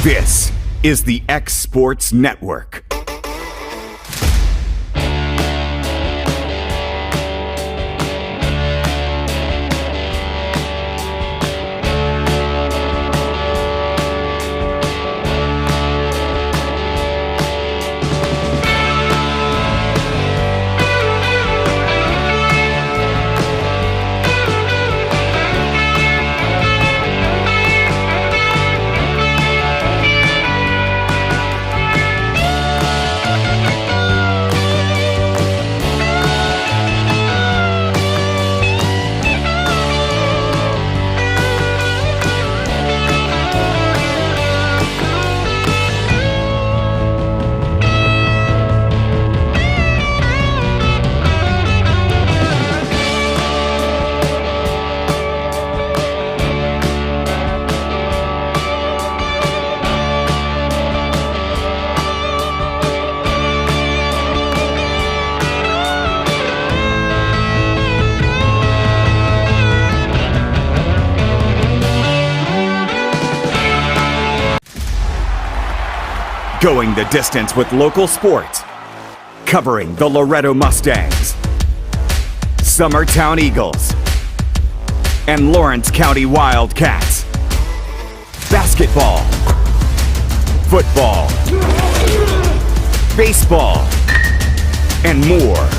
This is the X Sports Network. Going the distance with local sports, covering the Loretto Mustangs, Summertown Eagles, and Lawrence County Wildcats. Basketball, football, baseball, and more.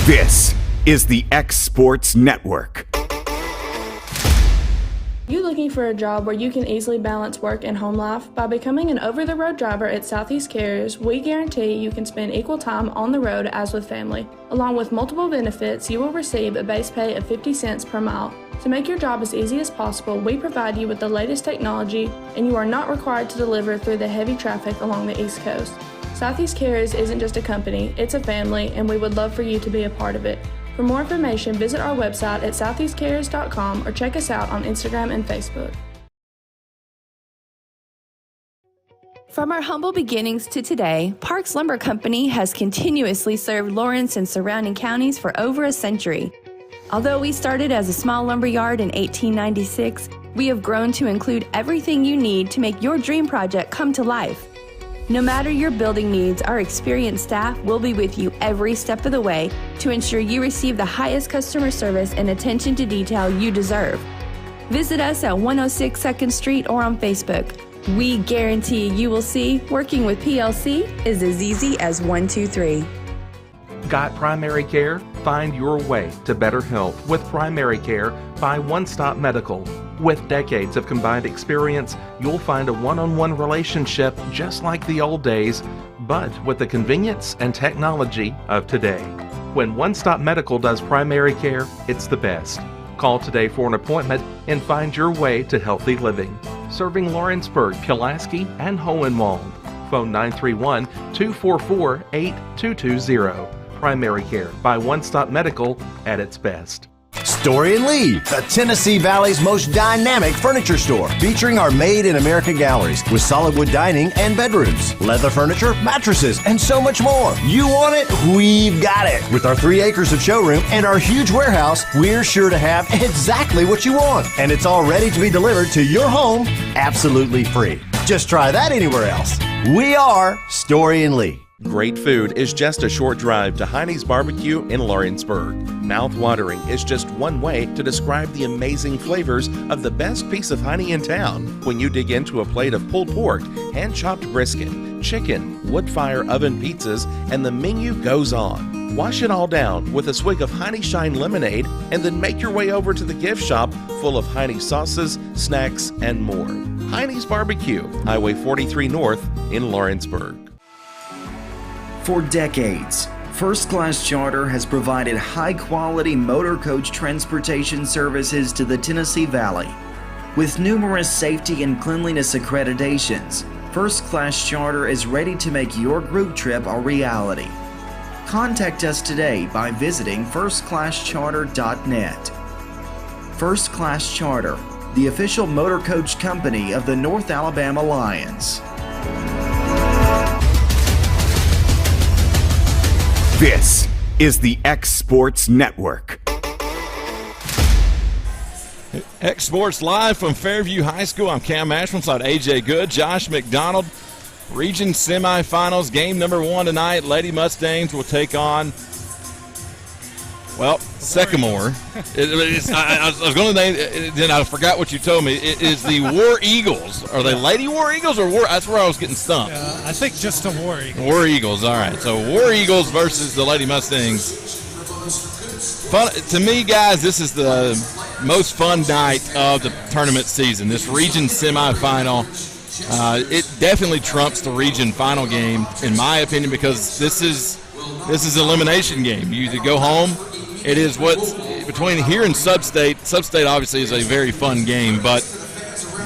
This is the X Sports Network. You looking for a job where you can easily balance work and home life? By becoming an over-the-road driver at Southeast Carriers, we guarantee you can spend equal time on the road as with family. Along with multiple benefits, you will receive a base pay of 50 cents per mile. To make your job as easy as possible, we provide you with the latest technology, and you are not required to deliver through the heavy traffic along the East Coast. Southeast Carriers isn't just a company, it's a family, and we would love for you to be a part of it. For more information, visit our website at southeastcarriers.com or check us out on Instagram and Facebook. From our humble beginnings to today, Parks Lumber Company has continuously served Lawrence and surrounding counties for over a century. Although we started as a small lumber yard in 1896, we have grown to include everything you need to make your dream project come to life. No matter your building needs, our experienced staff will be with you every step of the way to ensure you receive the highest customer service and attention to detail you deserve. Visit us at 106 2nd Street or on Facebook. We guarantee you will see working with PLC is as easy as 1, 2, 3. Got primary care? Find your way to better health with primary care by One Stop Medical. With decades of combined experience, you'll find a one-on-one relationship just like the old days, but with the convenience and technology of today. When One Stop Medical does primary care, it's the best. Call today for an appointment and find your way to healthy living. Serving Lawrenceburg, Pulaski, and Hohenwald. Phone 931-244-8220. Primary care by One Stop Medical at its best. Story and Lee, the Tennessee Valley's most dynamic furniture store, featuring our Made in America galleries with solid wood dining and bedrooms, leather furniture, mattresses, and so much more. You want it? We've got it. With our 3 acres of showroom and our huge warehouse, we're sure to have exactly what you want. And it's all ready to be delivered to your home absolutely free. Just try that anywhere else. We are Story and Lee. Great food is just a short drive to Heine's Barbecue in Lawrenceburg. Mouth-watering is just one way to describe the amazing flavors of the best piece of Heine in town when you dig into a plate of pulled pork, hand-chopped brisket, chicken, wood-fire oven pizzas, and the menu goes on. Wash it all down with a swig of Heine Shine lemonade and then make your way over to the gift shop full of Heine sauces, snacks, and more. Heine's Barbecue, Highway 43 North in Lawrenceburg. For decades, First Class Charter has provided high-quality motor coach transportation services to the Tennessee Valley. With numerous safety and cleanliness accreditations, First Class Charter is ready to make your group trip a reality. Contact us today by visiting firstclasscharter.net. First Class Charter, the official motor coach company of the North Alabama Lions. This is the X Sports Network. X Sports Live from Fairview High School. I'm Cam Ashman, alongside A.J. Good, Josh McDonald. Region semifinals, game number 1 tonight. Lady Mustangs will take on, Sycamore. I was going to name, then I forgot what you told me. It is the War Eagles. Are they Lady War Eagles or War? That's where I was getting stumped. I think just the War Eagles. War Eagles, all right. So War Eagles versus the Lady Mustangs. Fun, to me, guys, this is the most fun night of the tournament season. This region semifinal, it definitely trumps the region final game, in my opinion, because this is an elimination game. You either go home. It is what's between here and Sub-State. Sub-State obviously is a very fun game, but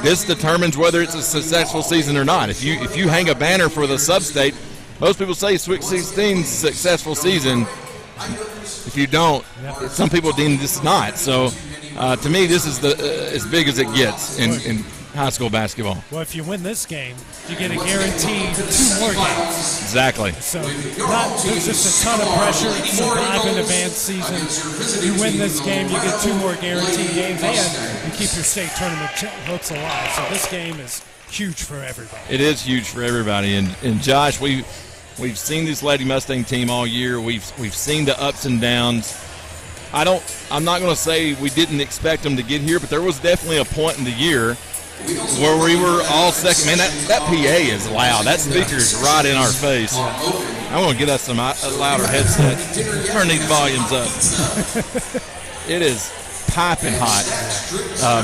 this determines whether it's a successful season or not. If you hang a banner for the Sub-State, most people say Sweet 16's successful season. If you don't, some people deem this not. So, to me, this is as big as it gets in high school basketball. Well, if you win this game, you get a guaranteed 2 more games. Exactly. So there's just a ton of pressure. It's a 5 advanced season. You win this game, you get 2 more guaranteed games, and you keep your state tournament hopes alive. So this game is huge for everybody. It is huge for everybody. And Josh, we've seen this Lady Mustang team all year. We've seen the ups and downs. I'm not going to say we didn't expect them to get here, but there was definitely a point in the year where we were all second. Man, that PA is loud. That speaker is right in our face. I'm going to get us some louder headset. Turn these volumes up. It is piping hot,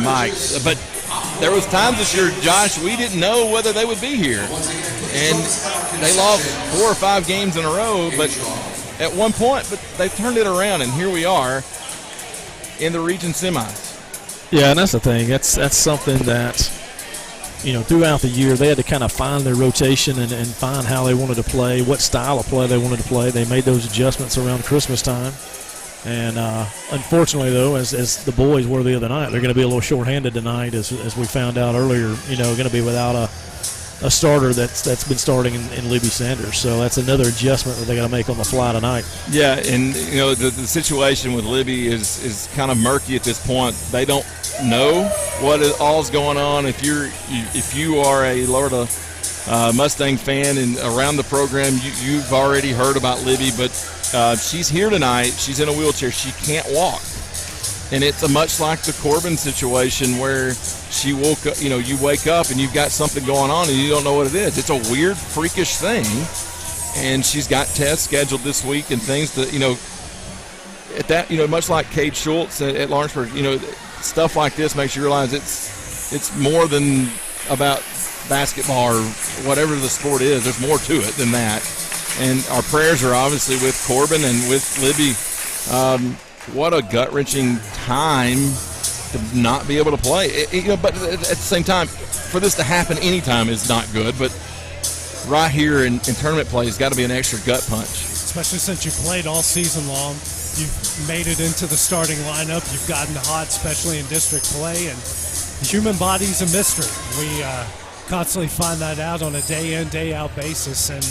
mics. But there was times this year, Josh, we didn't know whether they would be here. And they lost 4 or 5 games in a row, but at one point, but they turned it around, and here we are in the region semis. Yeah, and that's the thing. That's something that, throughout the year they had to kind of find their rotation and find how they wanted to play, what style of play they wanted to play. They made those adjustments around Christmas time. And unfortunately, though, as the boys were the other night, they're going to be a little shorthanded tonight, as we found out earlier. Going to be without a starter that's been starting in Libby Sanders. So that's another adjustment that they got to make on the fly tonight. Yeah, and the situation with Libby is kind of murky at this point. They don't know what all's going on. If you are a Florida Mustang fan and around the program, you've already heard about Libby, but she's here tonight. She's in a wheelchair. She can't walk. And it's much like the Corbin situation where she woke up, you wake up and you've got something going on and you don't know what it is. It's a weird, freakish thing. And she's got tests scheduled this week and things that, at that, much like Cade Schultz at Lawrenceburg, stuff like this makes you realize it's more than about basketball or whatever the sport is. There's more to it than that. And our prayers are obviously with Corbin and with Libby. What a gut-wrenching time to not be able to play. But at the same time, for this to happen anytime is not good. But right here in tournament play has got to be an extra gut punch. Especially since you played all season long. You've made it into the starting lineup. You've gotten hot, especially in district play. And the human body's a mystery. We constantly find that out on a day-in, day-out basis. And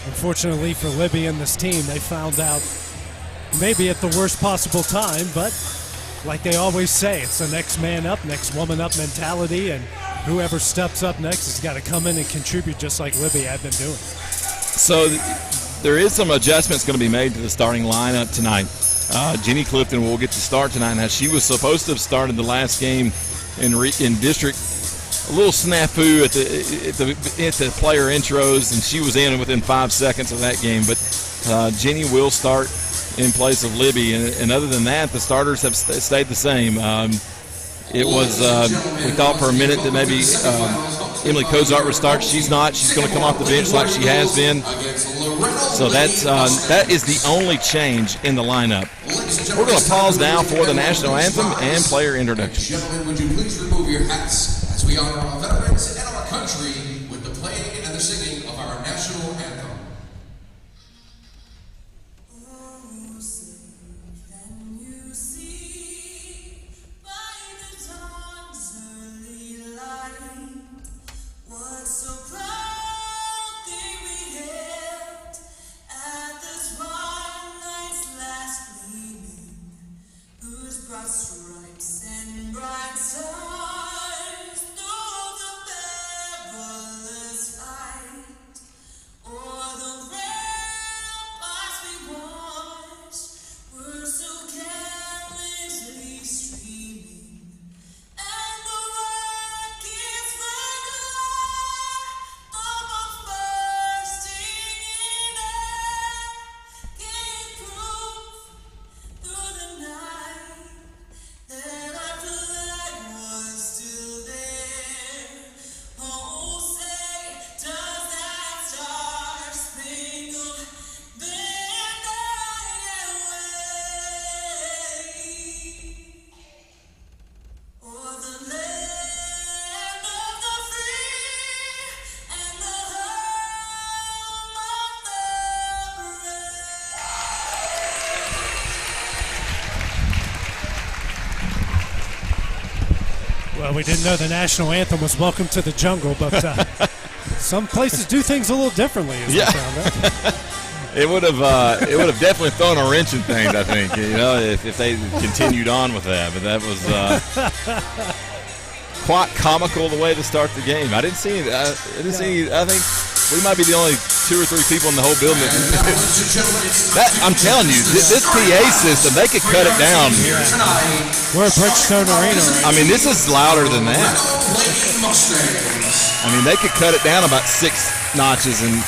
unfortunately for Libby and this team, they found out maybe at the worst possible time, but like they always say, it's the next man up, next woman up mentality, and whoever steps up next has got to come in and contribute just like Libby had been doing. So there is some adjustments going to be made to the starting lineup tonight. Jenny Clifton will get to start tonight. Now, she was supposed to have started the last game in district. A little snafu at the player intros, and she was in within 5 seconds of that game. But Jenny will start in place of Libby, and other than that, the starters have stayed the same. It was we thought for a minute that maybe Emily Kozart would start. She's not. She's going to come off the bench like she has been. So that is the only change in the lineup. We're going to pause now for the national anthem and player introductions. Gentlemen, would you please remove your hats as we honor our veterans and our country with the playing and the singing of our national anthem. Stripes and bright Well, we didn't know the national anthem was Welcome to the Jungle, but some places do things a little differently, as we found out. It would have definitely thrown a wrench in things, I think, if they continued on with that. But that was quite comical the way to start the game. I didn't see it. I think we might be the only 2 or 3 people in the whole building. I'm telling you, this PA system, they could cut it down. We're at Bridgestone Arena. I mean, this is louder than that. I mean, they could cut it down about 6 notches and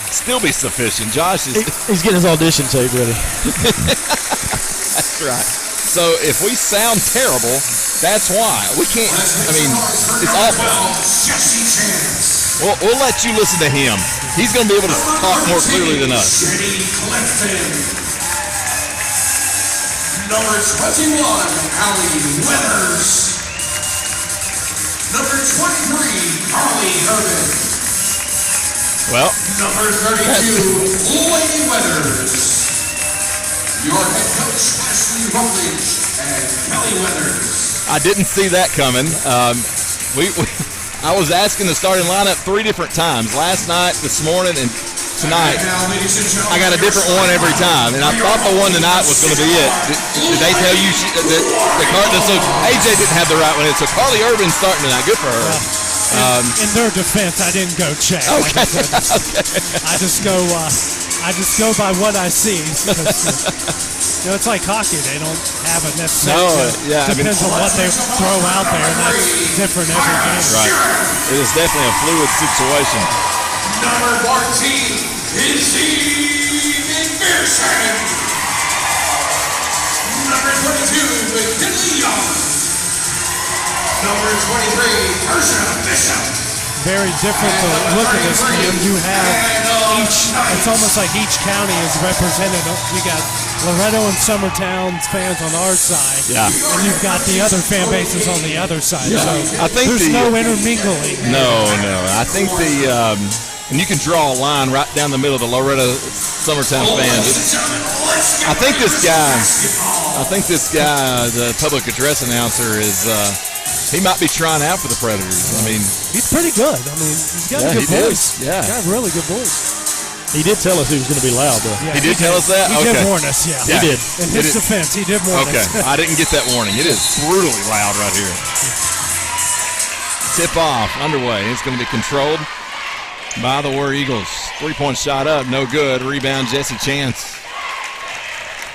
still be sufficient. Josh is he's getting his audition tape ready. That's right. So if we sound terrible, that's why. We can't, I mean, it's awful. We'll let you listen to him. He's going to be able to talk more clearly than us. Number 21, Allie Weathers. Number 23, Carly Urban. Well, number 32, Lady Weathers. Your head coach, Ashley Rutledge and Kelly Weathers. I didn't see that coming. I was asking the starting lineup 3 different times, last night, this morning, and tonight. I got a different one every time, and I thought the one tonight was going to be it. Did they tell you so AJ didn't have the right one? So Carly Urban's starting tonight. Good for her. In their defense, I didn't go check. Okay. I just go by what I see. It's like hockey. They don't have a necessarily. Depends on what they throw out there, and that's different every game. Right. It is definitely a fluid situation. Number 14 is McPherson. Number 22 is Kinley Young. Number 23, Ursula Bishop. Very different to look at this game. You have it's almost like each county is represented. You got Loretto and Summertown fans on our side, and you've got the other fan bases on the other side. Yeah. So I think there's no intermingling. No. I think and you can draw a line right down the middle of the Loretto Summertown fans. I think this guy, the public address announcer, is he might be trying out for the Predators. I mean, he's pretty good. I mean, he's got a good voice. Yeah, he's got a really good voice. He did tell us he was going to be loud, though. Yeah, he did tell us that? He did warn us, yeah. He did. In his defense, he did warn us. Okay, I didn't get that warning. It is brutally loud right here. Tip-off underway. It's going to be controlled by the War Eagles. 3-point shot up, no good. Rebound, Jesse Chance.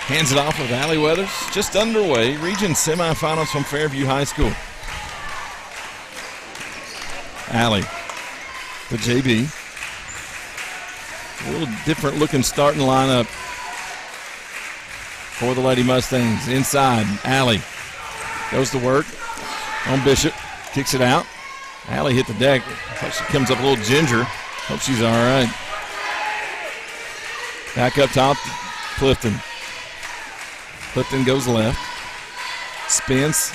Hands it off with Allie Weathers. Just underway. Region semifinals from Fairview High School. Allie, the JB. A little different looking starting lineup for the Lady Mustangs. Inside, Allie goes to work on Bishop. Kicks it out. Allie hit the deck. She comes up a little ginger. Hope she's all right. Back up top, Clifton. Clifton goes left. Spins.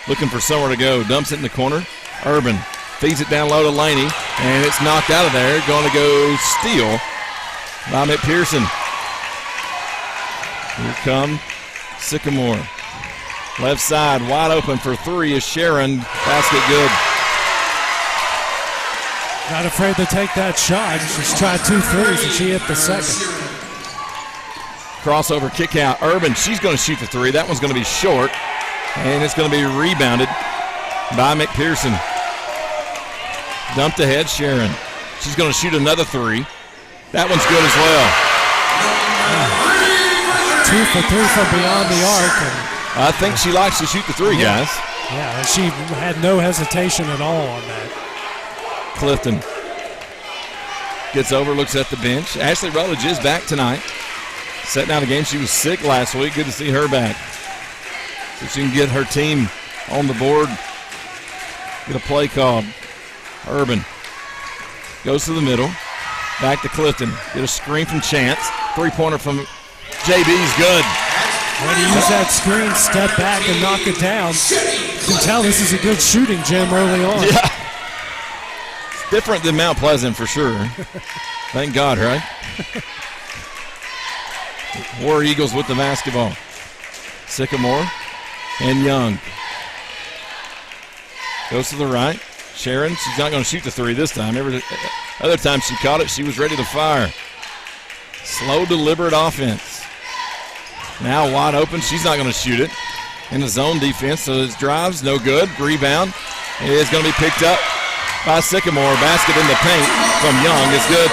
Looking for somewhere to go. Dumps it in the corner. Urban feeds it down low to Laney, and it's knocked out of there. Going to go steal by McPherson. Here come Sycamore. Left side, wide open for 3 is Sharon. Basket good. Not afraid to take that shot. She's tried 2 threes, and she hit the second. Crossover kick out. Urban, she's going to shoot the 3. That one's going to be short, and it's going to be rebounded by McPherson. Dumped ahead, Sharon. She's going to shoot another 3. That one's good as well. 2 for 3 from beyond the arc. I think she likes to shoot the 3, guys. Yeah, and she had no hesitation at all on that. Clifton gets over, looks at the bench. Ashley Rutledge is back tonight. Setting out a game. She was sick last week. Good to see her back. So she can get her team on the board. Get a play called. Urban goes to the middle. Back to Clifton. Get a screen from Chance. 3-pointer from JB's good. When you use that screen, step back and knock it down. You can tell this is a good shooting gym early on. Yeah. It's different than Mount Pleasant for sure. Thank God, right? War Eagles with the basketball. Sycamore and Young. Goes to the right. Sharon, she's not going to shoot the three this time. Every other time she caught it, she was ready to fire. Slow, deliberate offense. Now wide open. She's not going to shoot it. In the zone defense, so his drive's no good. Rebound is going to be picked up by Sycamore. Basket in the paint from Young is good.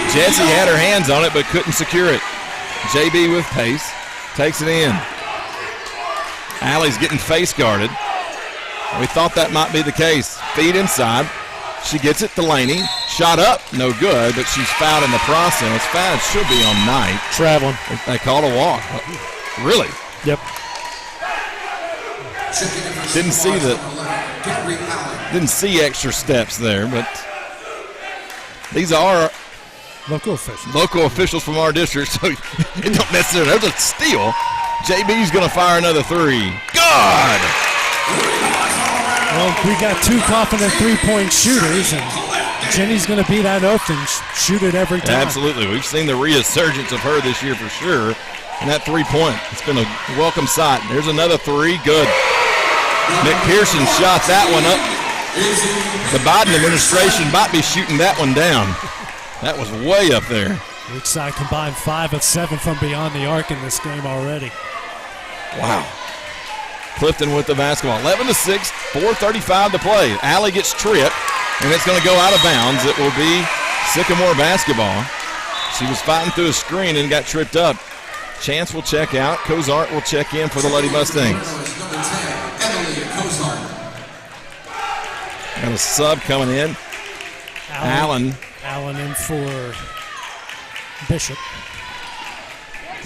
Jessie had her hands on it but couldn't secure it. JB with pace. Takes it in. Allie's getting face guarded. We thought that might be the case. Feed inside. She gets it to Laney. Shot up, no good, but she's fouled in the process. Foul should be on Knight. Traveling. They called a walk. Really? Yep. Didn't see extra steps there, but these are local officials. Local officials from our district, so it don't necessarily. There's a steal. JB's going to fire another three. Good! Well, we got two confident three-point shooters, and Jenny's going to be that open, shoot it every time. Absolutely. We've seen the resurgence of her this year for sure. And that three-point, it's been a welcome sight. There's another three. Good. Nick Pearson shot that one up. The Biden administration might be shooting that one down. That was way up there. Each side combined 5 of 7 from beyond the arc in this game already. Wow. Clifton with the basketball. 11-6, 4:35 to play. Allie gets tripped, and it's going to go out of bounds. It will be Sycamore basketball. She was fighting through a screen and got tripped up. Chance will check out. Cozart will check in for the Lady Mustangs. Got a sub coming in. Allen in for Bishop.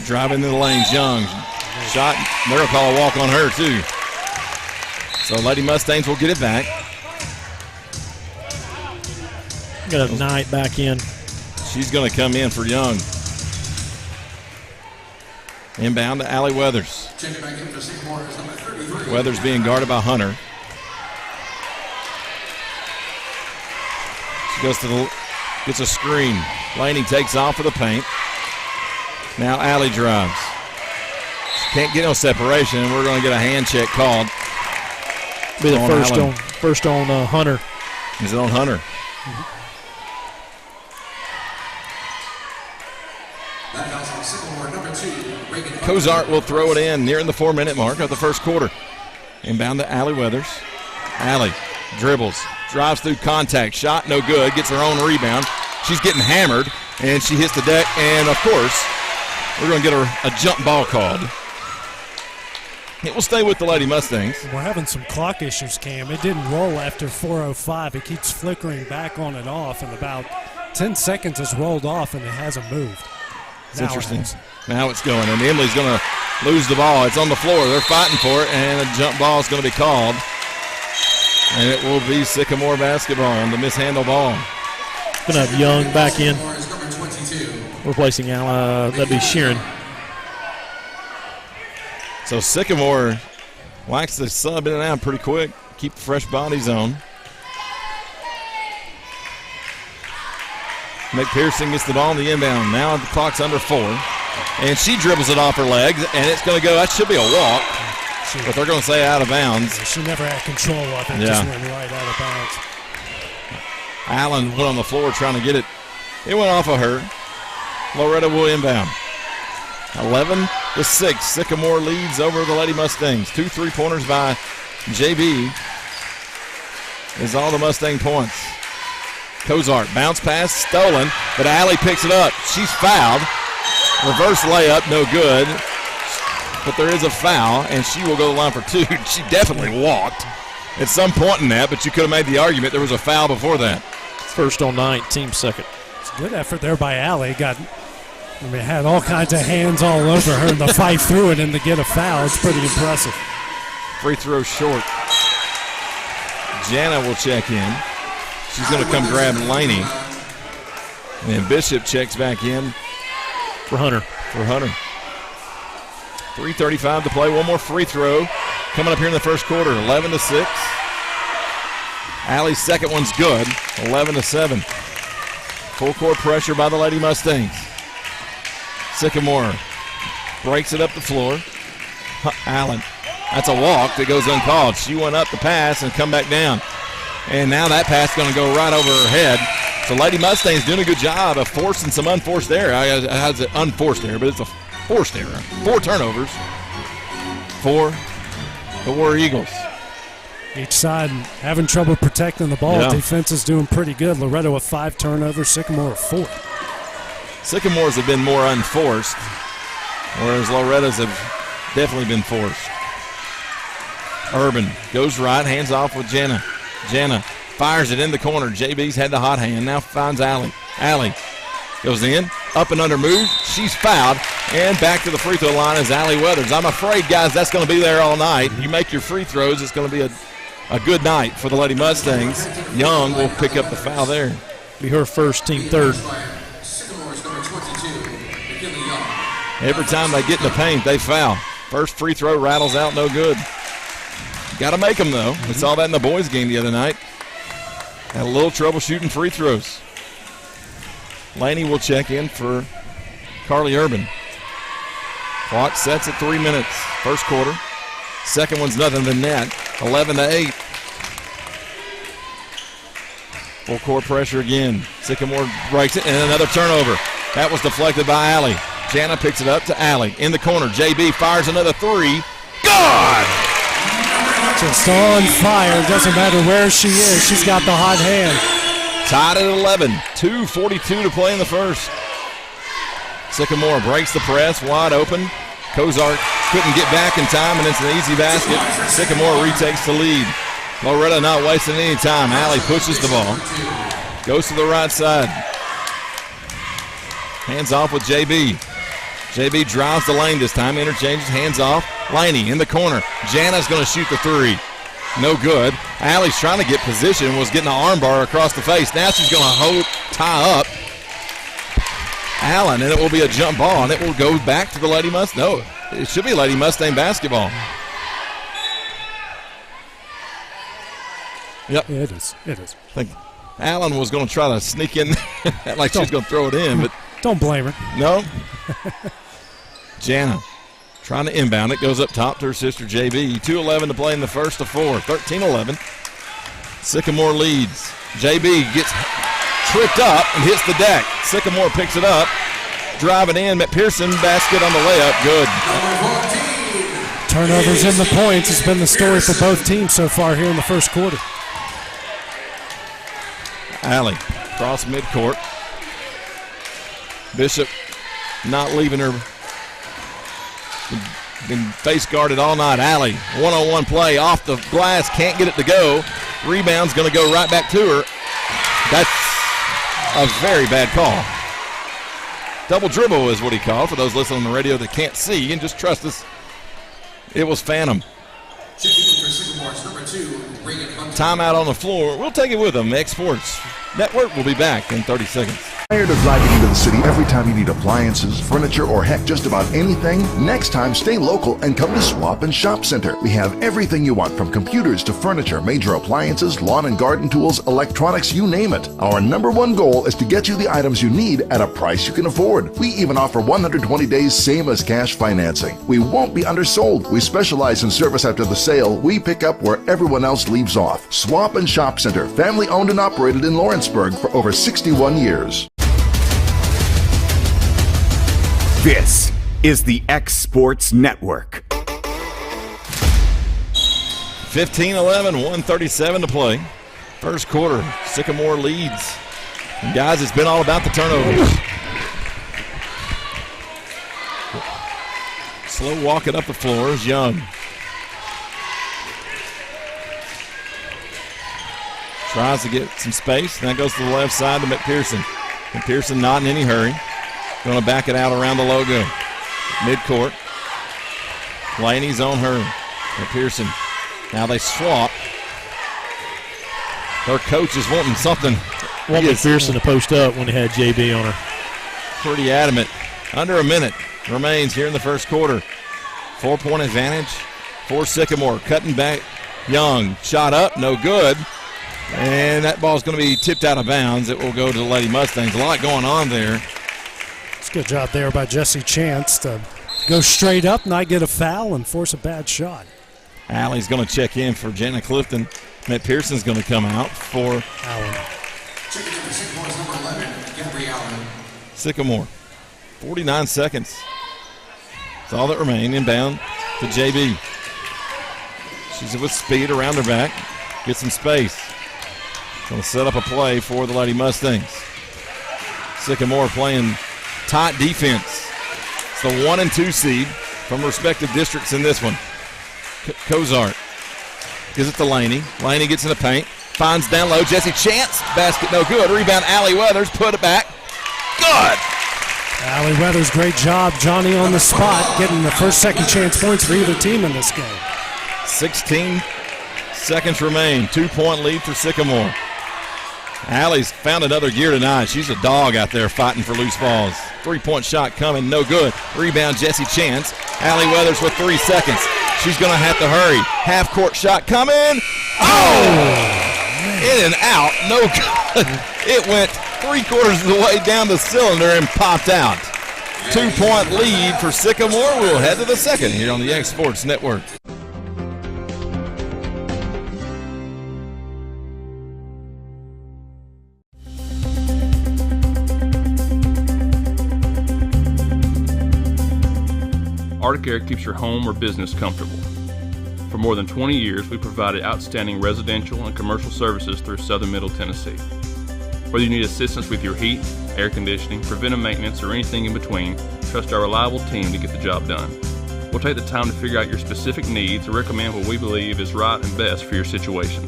Driving in the lanes. Young. Shot. They'll call a walk on her, too. So Lady Mustangs will get it back. Got a Knight back in. She's going to come in for Young. Inbound to Allie Weathers. Weathers being guarded by Hunter. She goes to the, gets a screen. Laney takes off for the paint. Now Allie drives. She can't get no separation, and we're going to get a hand check called. Be the first on Hunter. Is it on Hunter? Mm-hmm. Cozart will throw it in nearing the 4-minute mark of the first quarter. Inbound to Allie Weathers. Allie dribbles, drives through contact, shot no good, gets her own rebound. She's getting hammered, and she hits the deck, and of course, we're going to get her a jump ball called. It will stay with the Lady Mustangs. We're having some clock issues, Cam. It didn't roll after 4:05. It keeps flickering back on and off, and about 10 seconds has rolled off, and it hasn't moved. It's interesting. Now it's going, and Emily's going to lose the ball. It's on the floor. They're fighting for it, and a jump ball is going to be called. And it will be Sycamore basketball on the mishandled ball. Going to have Young back in. Replacing that'd be Sheeran. So Sycamore likes to sub in and out pretty quick. Keep fresh bodies on. McPherson gets the ball on the inbound. Now the clock's under 4. And she dribbles it off her legs, and it's going to go. That should be a walk. But they're going to say out of bounds. She never had control of it. Just went right out of bounds. Allen went on the floor trying to get it. It went off of her. Loretto will inbound. 11-6. Sycamore leads over the Lady Mustangs. 2 3-pointers by JB is all the Mustang points. Cozart, bounce pass, stolen, but Allie picks it up. She's fouled. Reverse layup, no good. But there is a foul, and she will go to the line for 2. She definitely walked at some point in that, but you could have made the argument there was a foul before that. First on Knight, team second. It's a good effort there by Allie. Had all kinds of hands all over her in the fight through it, and to get a foul, it's pretty impressive. Free throw short. Jana will check in. She's going to come grab Laney. And then Bishop checks back in. For Hunter. 3:35 to play. One more free throw coming up here in the first quarter. 11-6. Allie's second one's good. 11-7. Full court pressure by the Lady Mustangs. Sycamore breaks it up the floor. Allen That's a walk that goes uncalled. She went up the pass and come back down. And now that pass is going to go right over her head. So Lady Mustang's doing a good job of forcing some unforced error. I had an unforced error, but it's a forced error. 4 turnovers for the War Eagles. Each side having trouble protecting the ball. Yeah. Defense is doing pretty good. Loretto with 5 turnovers, Sycamore with 4. Sycamores have been more unforced, whereas Loretto's have definitely been forced. Urban goes right, hands off with Jana. Jana fires it in the corner. JB's had the hot hand. Now finds Allie. Allie goes in, up and under move. She's fouled, and back to the free throw line is Allie Weathers. I'm afraid, guys, that's going to be there all night. You make your free throws, it's going to be a good night for the Lady Mustangs. Young will pick up the foul there. Be her first, team third. Every time they get in the paint, they foul. First free throw rattles out, no good. Got to make them, though. We saw that in the boys' game the other night. Had a little trouble shooting free throws. Laney will check in for Carly Urban. Clock sets at 3 minutes. First quarter. Second one's nothing than that. 11-8. Full court pressure again. Sycamore breaks it, and another turnover. That was deflected by Allie. Jana picks it up to Allie. In the corner, JB fires another 3. Good! Just on fire. Doesn't matter where she is. She's got the hot hand. Tied at 11. 2:42 to play in the first. Sycamore breaks the press, wide open. Kozart couldn't get back in time, and it's an easy basket. Sycamore retakes the lead. Loretto not wasting any time. Allie pushes the ball. Goes to the right side. Hands off with JB. JB drives the lane this time, interchanges, hands off. Laney in the corner. Jana's going to shoot the 3. No good. Allie's trying to get position, was getting an arm bar across the face. Now she's going to tie up Allen, and it will be a jump ball, and it will go back to the Lady Mustang. No, it should be Lady Mustang basketball. Yep. Yeah, it is. It is. I think Allen was going to try to sneak in like she was going to throw it in, but don't blame her. No. Jana trying to inbound it, goes up top to her sister JB. 2:11 to play in the first of 4. 13-11. Sycamore leads. JB gets tripped up and hits the deck. Sycamore picks it up, driving in. McPherson basket on the layup. Good. Turnovers in the points has been the story for both teams so far here in the first quarter. Allie cross midcourt. Bishop not leaving her. Been face guarded all night. Allie, one-on-one play off the glass, can't get it to go. Rebound's going to go right back to her. That's a very bad call. Double dribble is what he called for those listening on the radio that can't see, and just trust us. It was phantom. Timeout on the floor. We'll take it with them. X Sports Network will be back in 30 seconds. Tired of driving into the city every time you need appliances, furniture, or heck, just about anything? Next time, stay local and come to Swap and Shop Center. We have everything you want, from computers to furniture, major appliances, lawn and garden tools, electronics, you name it. Our #1 goal is to get you the items you need at a price you can afford. We even offer 120 days same as cash financing. We won't be undersold. We specialize in service after the sale. We pick up where everyone else leaves off. Swap and Shop Center, family owned and operated in Lawrenceburg for over 61 years. This is the X Sports Network. 15-11, 1:37 to play. First quarter, Sycamore leads. And guys, it's been all about the turnovers. Slow walking up the floor is Young. Tries to get some space. Now goes to the left side to McPherson. McPherson not in any hurry. Going to back it out around the logo. Midcourt. Laney's on her. McPherson. Now they swap. Their coach is wanting something. Want McPherson to post up when he had JB on her. Pretty adamant. Under a minute remains here in the first quarter. 4-point advantage for Sycamore. Cutting back. Young. Shot up. No good. And that ball's going to be tipped out of bounds. It will go to the Lady Mustangs. A lot going on there. It's a good job there by Jesse Chance to go straight up, not get a foul, and force a bad shot. Allie's going to check in for Jenna Clifton. Matt Pearson's going to come out for Sycamore's number 11, Gabby Allen. Sycamore. 49 seconds. That's all that remain. Inbound to JB. She's with speed around her back. Get some space. Going to set up a play for the Lady Mustangs. Sycamore playing tight defense. It's the 1 and 2 seed from respective districts in this one. Cozart gives it to Laney. Laney gets in the paint. Finds down low. Jesse Chance. Basket no good. Rebound Allie Weathers. Put it back. Good. Allie Weathers, great job. Johnny on the spot, getting the first, second chance points for either team in this game. 16 seconds remain. 2-point lead for Sycamore. Allie's found another gear tonight. She's a dog out there fighting for loose balls. 3-point shot coming, no good. Rebound, Jesse Chance. Allie Weathers with 3 seconds. She's going to have to hurry. Half-court shot coming. Oh! In and out, no good. It went 3/4 of the way down the cylinder and popped out. 2-point lead for Sycamore. We'll head to the second here on the X Sports Network. Arctic Air keeps your home or business comfortable. For more than 20 years, we provided outstanding residential and commercial services through Southern Middle Tennessee. Whether you need assistance with your heat, air conditioning, preventive maintenance, or anything in between, trust our reliable team to get the job done. We'll take the time to figure out your specific needs and recommend what we believe is right and best for your situation.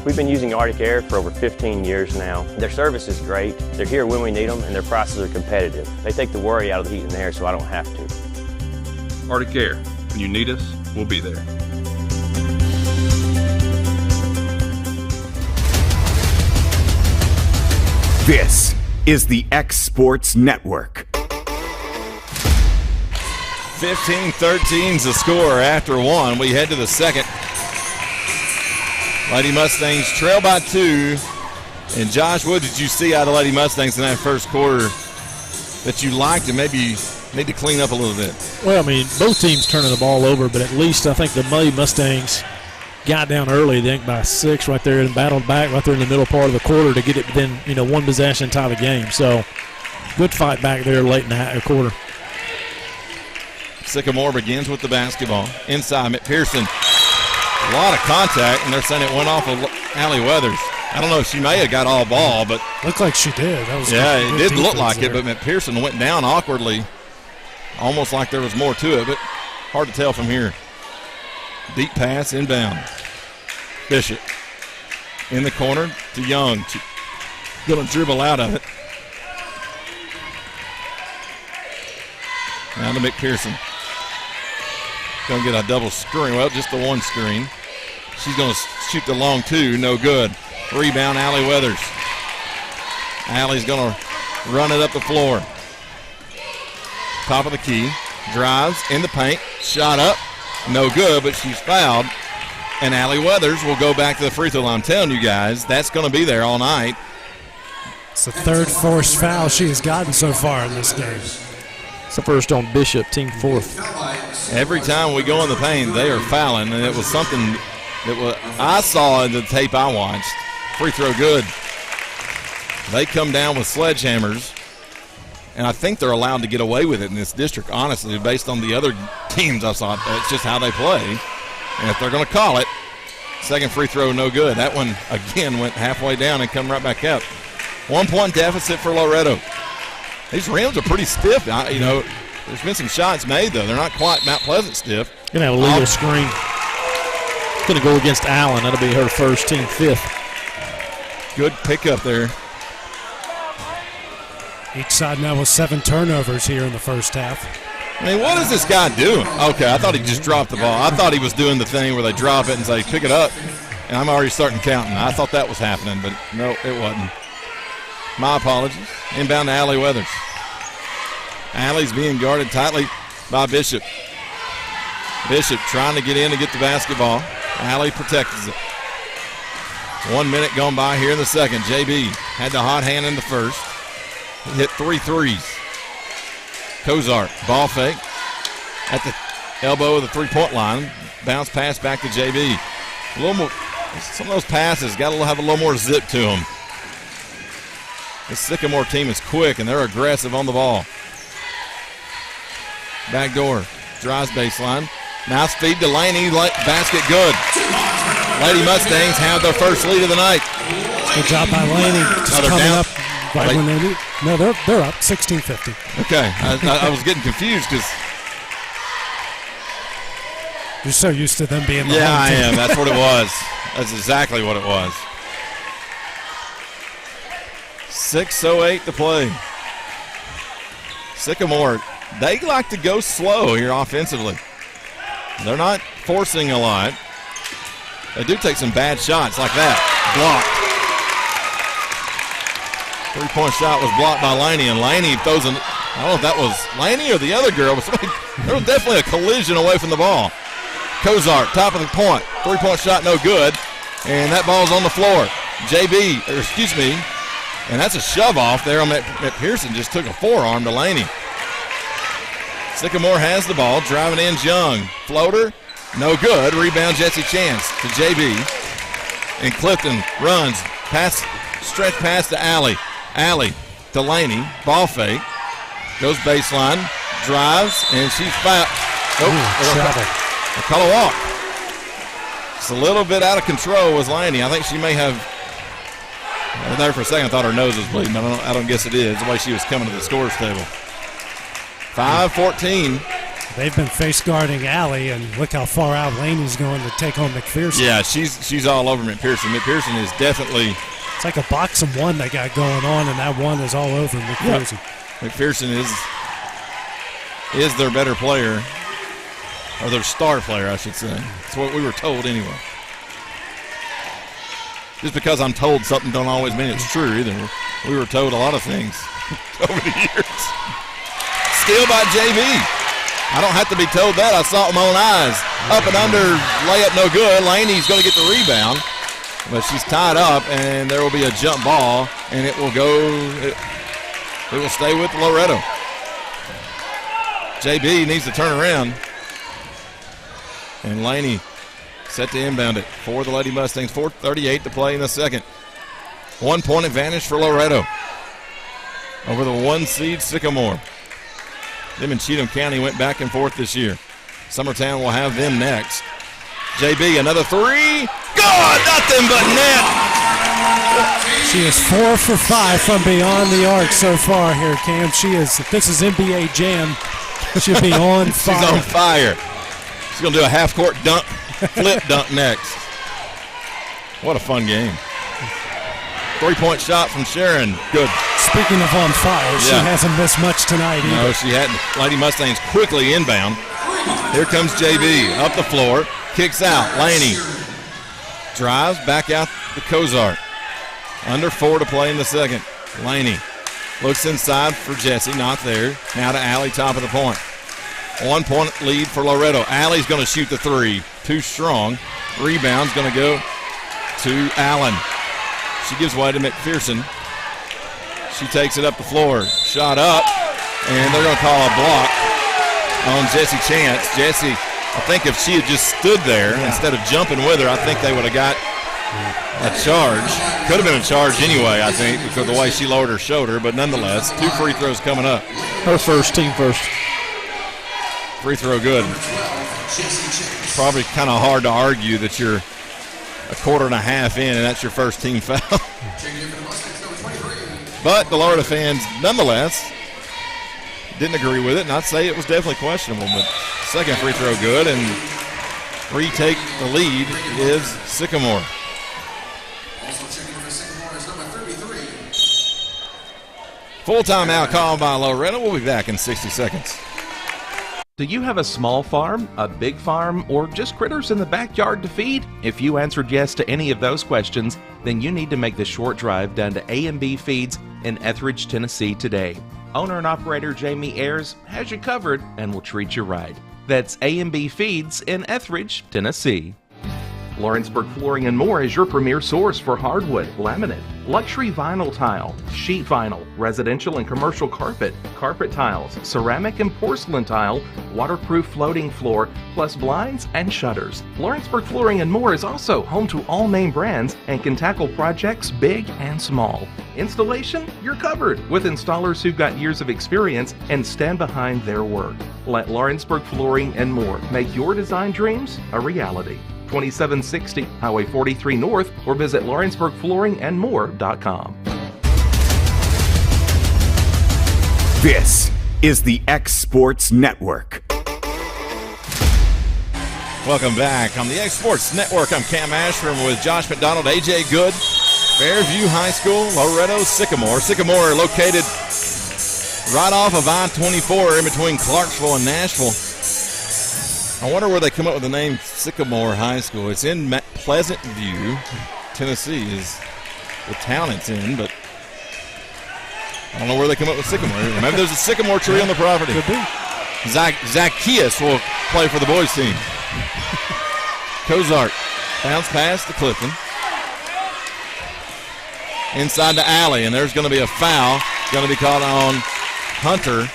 We've been using Arctic Air for over 15 years now. Their service is great, they're here when we need them, and their prices are competitive. They take the worry out of the heat and air so I don't have to. Arctic Air, when you need us, we'll be there. This is the X Sports Network. 15-13's the score after one. We head to the second. Lady Mustangs trail by 2. And Josh, what did you see out of Lady Mustangs in that first quarter that you liked and maybe need to clean up a little bit? Well, I mean, both teams turning the ball over, but at least I think the Lady Mustangs got down early, I think by 6 right there, and battled back right there in the middle part of the quarter to get it within, one possession tie the game. So good fight back there late in the quarter. Sycamore begins with the basketball. Inside, McPherson. A lot of contact, and they're saying it went off of Allie Weathers. I don't know if she may have got all ball, but looked like she did. That was it did look like it, but McPherson went down awkwardly, almost like there was more to it, but hard to tell from here. Deep pass inbound. Bishop in the corner to Young. Going to dribble out of it. Now to McPherson. Going to get a double screen. Well, just the one screen. She's going to shoot the long 2. No good. Rebound, Allie Weathers. Allie's going to run it up the floor. Top of the key. Drives in the paint. Shot up. No good, but she's fouled. And Allie Weathers will go back to the free throw line. I'm telling you guys, that's going to be there all night. It's the third forced foul she has gotten so far in this game. It's the first on Bishop, team fourth. Every time we go in the paint, they are fouling, and it was something that I saw in the tape I watched. Free throw good. They come down with sledgehammers, and I think they're allowed to get away with it in this district, honestly, based on the other teams I saw. It's just how they play. And if they're going to call it, second free throw, no good. That one, again, went halfway down and come right back up. 1 point deficit for Loretto. These rims are pretty stiff. There's been some shots made, though. They're not quite Mount Pleasant stiff. Going to have a legal screen. Going to go against Allen. That'll be her first, team fifth. Good pickup there. Each side now with 7 turnovers here in the first half. I mean, what is this guy doing? Okay, I thought he just dropped the ball. I thought he was doing the thing where they drop it and say, pick it up, and I'm already starting counting. I thought that was happening, but no, it wasn't. My apologies. Inbound to Allie Weathers. Allie's being guarded tightly by Bishop. Bishop trying to get in to get the basketball. Allie protects it. 1 minute gone by here in the second. JB had the hot hand in the first. He hit 3 threes. Cozart, ball fake at the elbow of the three-point line. Bounce pass back to JB. A little more. Some of those passes got to have a little more zip to them. The Sycamore team is quick, and they're aggressive on the ball. Backdoor. Drives baseline. Mouse feed to Laney. Basket good. Lady Mustangs have their first lead of the night. Good job by Laney. Just coming down. up right when they need. No, they're up 16-50. Okay. I was getting confused because you're so used to them being the yeah, home I team. am. That's what it was. That's exactly what it was. 6:08 to play. Sycamore, they like to go slow here offensively. They're not forcing a lot. They do take some bad shots like that. Blocked. Three-point shot was blocked by Laney, and Laney throws an, I don't know if that was Laney or the other girl, but there was definitely a collision away from the ball. Kozart, top of the point. Three-point shot, no good. And that ball's on the floor. And that's a shove off there on McPherson. Just took a forearm to Laney. Sycamore has the ball, driving in Young. Floater, no good. Rebound, Jesse Chance to JB. And Clifton runs, stretch pass to Allie. Allie to Laney, ball fake. Goes baseline, drives, and she's fouled. Call a walk. It's a little bit out of control with Laney. I think she may have. There for a second, I thought her nose was bleeding. I don't guess it is the way she was coming to the scores table. 5-14. They've been face guarding Allie, and look how far out Laney's going to take on McPherson. Yeah, she's all over McPherson. McPherson is definitely. It's like a box of one they got going on, and that one is all over McPherson. Yeah. McPherson is their better player. Or their star player, I should say. That's what we were told anyway. Just because I'm told something don't always mean it's true either. We were told a lot of things over the years. Steal by JB. I don't have to be told that. I saw it with my own eyes. Up and under, layup no good. Laney's going to get the rebound. But she's tied up, and there will be a jump ball, and it will go. It will stay with Loretto. JB needs to turn around. And Laney set to inbound it for the Lady Mustangs. 4:38 to play in the second. 1 point advantage for Loretto over the 1 seed Sycamore. Them and Cheatham County went back and forth this year. Summertown will have them next. JB, another three. Good! Nothing but net. She is 4 for 5 from beyond the arc so far here, Cam. This is NBA Jam. She'll be on fire. She's on fire. She's going to do a half-court dunk, flip dunk next. What a fun game. 3-point shot from Sharon. Good. Speaking of on fire, she hasn't missed much tonight either. No, she hadn't. Lady Mustangs quickly inbound. Here comes JB up the floor. Kicks out. Laney drives back out to Kozart. Under 4 to play in the second. Laney looks inside for Jesse. Not there. Now to Allie, top of the point. 1 point lead for Loretto. Allie's going to shoot the three. Too strong. Rebound's going to go to Allen. She gives way to McPherson. She takes it up the floor. Shot up. And they're going to call a block on Jesse Chance. Jesse, I think if she had just stood there instead of jumping with her, I think they would have got a charge. Could have been a charge anyway, I think, because of the way she lowered her shoulder. But nonetheless, 2 free throws coming up. Her first, team first. Free throw good. Probably kind of hard to argue that you're a quarter and a half in and that's your first team foul. But the Loretto fans, nonetheless, didn't agree with it, and I'd say it was definitely questionable. But second free throw good, and retake the lead is Sycamore. Full timeout called by Loretto. We'll be back in 60 seconds. Do you have a small farm, a big farm, or just critters in the backyard to feed? If you answered yes to any of those questions, then you need to make the short drive down to A&B Feeds in Etheridge, Tennessee today. Owner and operator Jamie Ayers has you covered and will treat you right. That's A&B Feeds in Etheridge, Tennessee. Lawrenceburg Flooring and More is your premier source for hardwood, laminate, luxury vinyl tile, sheet vinyl, residential and commercial carpet, carpet tiles, ceramic and porcelain tile, waterproof floating floor, plus blinds and shutters. Lawrenceburg Flooring and More is also home to all name brands and can tackle projects big and small. Installation? You're covered with installers who've got years of experience and stand behind their work. Let Lawrenceburg Flooring and More make your design dreams a reality. 2760 Highway 43 North, or visit lawrenceburgflooringandmore.com. This is the X Sports Network. Welcome back on the X Sports Network. I'm Cam Ashburn with Josh McDonald, AJ Good, Fairview High School, Loretto, Sycamore. Sycamore located right off of I-24 in between Clarksville and Nashville. I wonder where they come up with the name Sycamore High School. It's in Pleasant View, Tennessee is the town it's in, but I don't know where they come up with Sycamore. Maybe there's a sycamore tree on the property. Could be. Zacchaeus will play for the boys team. Cozart bounce pass to Clifton. Inside to Alley, and there's going to be a foul. Going to be called on Hunter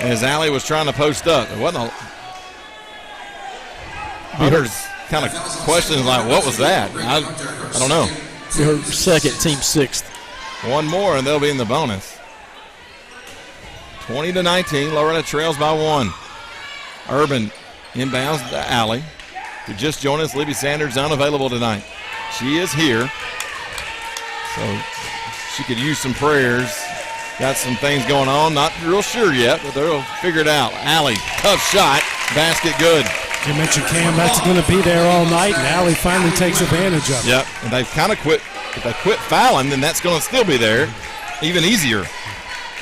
as Alley was trying to post up. It wasn't a... Hunter's kind of questioning, like, what was that? I don't know. Her second, team sixth. One more, and they'll be in the bonus. 20-19, Loretto trails by one. Urban inbounds to Alley. Who just joined us, Libby Sanders unavailable tonight. She is here, so she could use some prayers. Got some things going on, not real sure yet, but they'll figure it out. Alley, tough shot, basket good. You mentioned, Cam, that's going to be there all night, and Alley finally takes advantage of it. Yep, and they've kind of quit. If they quit fouling, then that's going to still be there, even easier.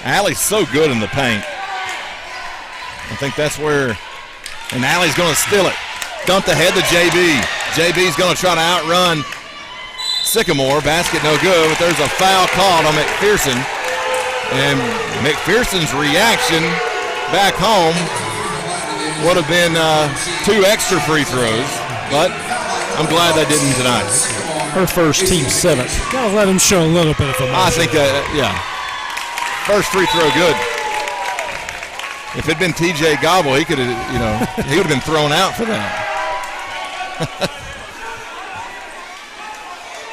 Alley's so good in the paint. I think that's where, and Alley's going to steal it. Dumped ahead to JB. JB's going to try to outrun Sycamore. Basket no good, but there's a foul called on McPherson. And McPherson's reaction back home would have been 2 extra free throws, but I'm glad they didn't tonight. Her first, team seventh. Gotta let him show a little bit of emotion. I think yeah. First free throw good. If it'd been TJ Gobble, he could have, he would have been thrown out for that.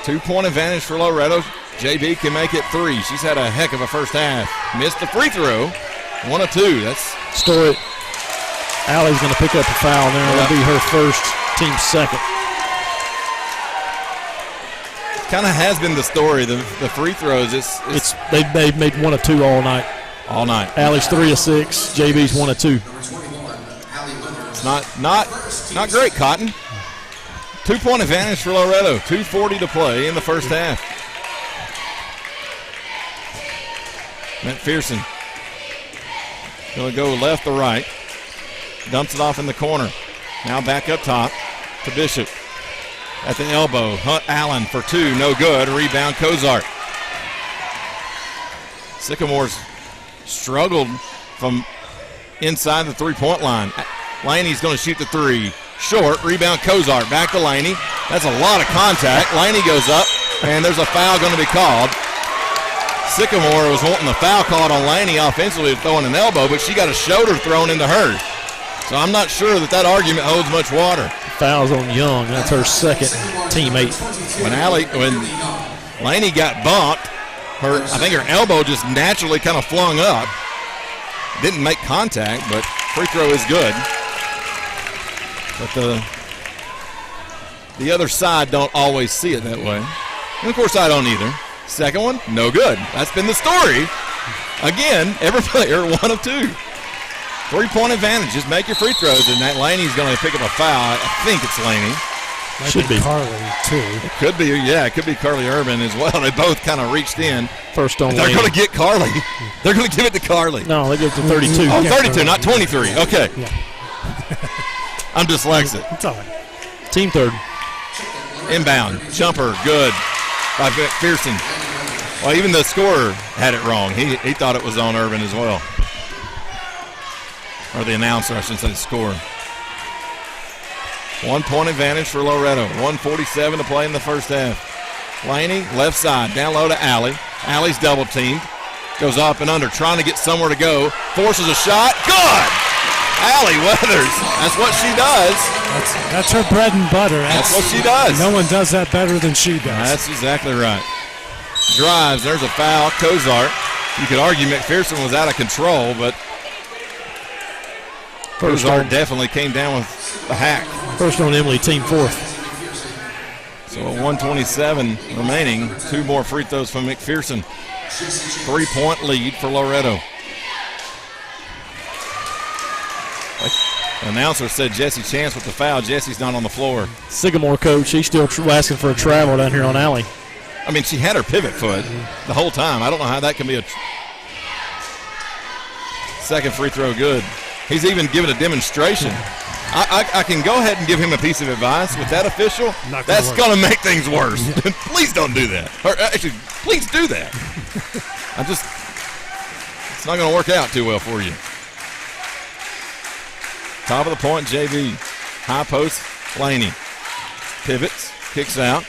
2-point advantage for Loretto. JB can make it 3. She's had a heck of a first half. Missed the free throw. 1 of 2. That's Story. Allie's going to pick up a foul there. It'll be her first, team second. Kind of has been the story. The free throws. They've made 1 of 2 all night. All night. Allie's 3 of 6. JB's 1 of 2. It's not great, Cotton. 2-point advantage for Loretto. 2:40 to play in the first half. McPherson going to go left to right. Dumps it off in the corner. Now back up top to Bishop. At the elbow, Hunt Allen for 2, no good. Rebound Cozart. Sycamore's struggled from inside the 3-point line. Laney's going to shoot the 3. Short, rebound Cozart. Back to Laney. That's a lot of contact. Laney goes up, and there's a foul going to be called. Sycamore was wanting the foul called on Laney offensively, throwing an elbow, but she got a shoulder thrown into her. So I'm not sure that argument holds much water. Fouls on Young. That's her second, team 8. When Laney got bumped, I think her elbow just naturally kind of flung up. Didn't make contact, but free throw is good. But the other side don't always see it that way. And, of course, I don't either. Second one, no good. That's been the story. Again, every player 1 of 2. 3-point advantage. Just make your free throws, and that Laney's going to pick up a foul. I think it's Laney. Should be Carly, too. It could be, it could be Carly Urban as well. They both kind of reached in. First on They're going to get Carly. They're going to give it to Carly. No, they give it to 32. Oh, 32, not 23. Okay. Yeah. I'm dyslexic. It's all right. Team third. Inbound. Jumper. Good by McPherson. Well, even the scorer had it wrong. He thought it was on Urban as well. Or the announcer, I shouldn't say the scorer. 1 point advantage for Loretto. 1:47 to play in the first half. Laney, left side, down low to Allie. Allie's double teamed. Goes up and under, trying to get somewhere to go. Forces a shot. Good! Allie Weathers. That's what she does. That's her bread and butter. That's what she does. No one does that better than she does. That's exactly right. Drives. There's a foul. Cozart. You could argue McPherson was out of control, but Cozart definitely came down with a hack. First on Emily, team fourth. So 1:27 remaining. 2 more free throws from McPherson. 3-point lead for Loretto. The announcer said Jesse Chance with the foul. Jesse's not on the floor. Sycamore coach, he's still asking for a travel down here on Allie. I mean, she had her pivot foot the whole time. I don't know how that can be a second free throw good. He's even given a demonstration. I can go ahead and give him a piece of advice with that official. That's going to make things worse. Yeah. Please don't do that. Or actually, please do that. It's not going to work out too well for you. Top of the point, JV. High post, Laney. Pivots, kicks out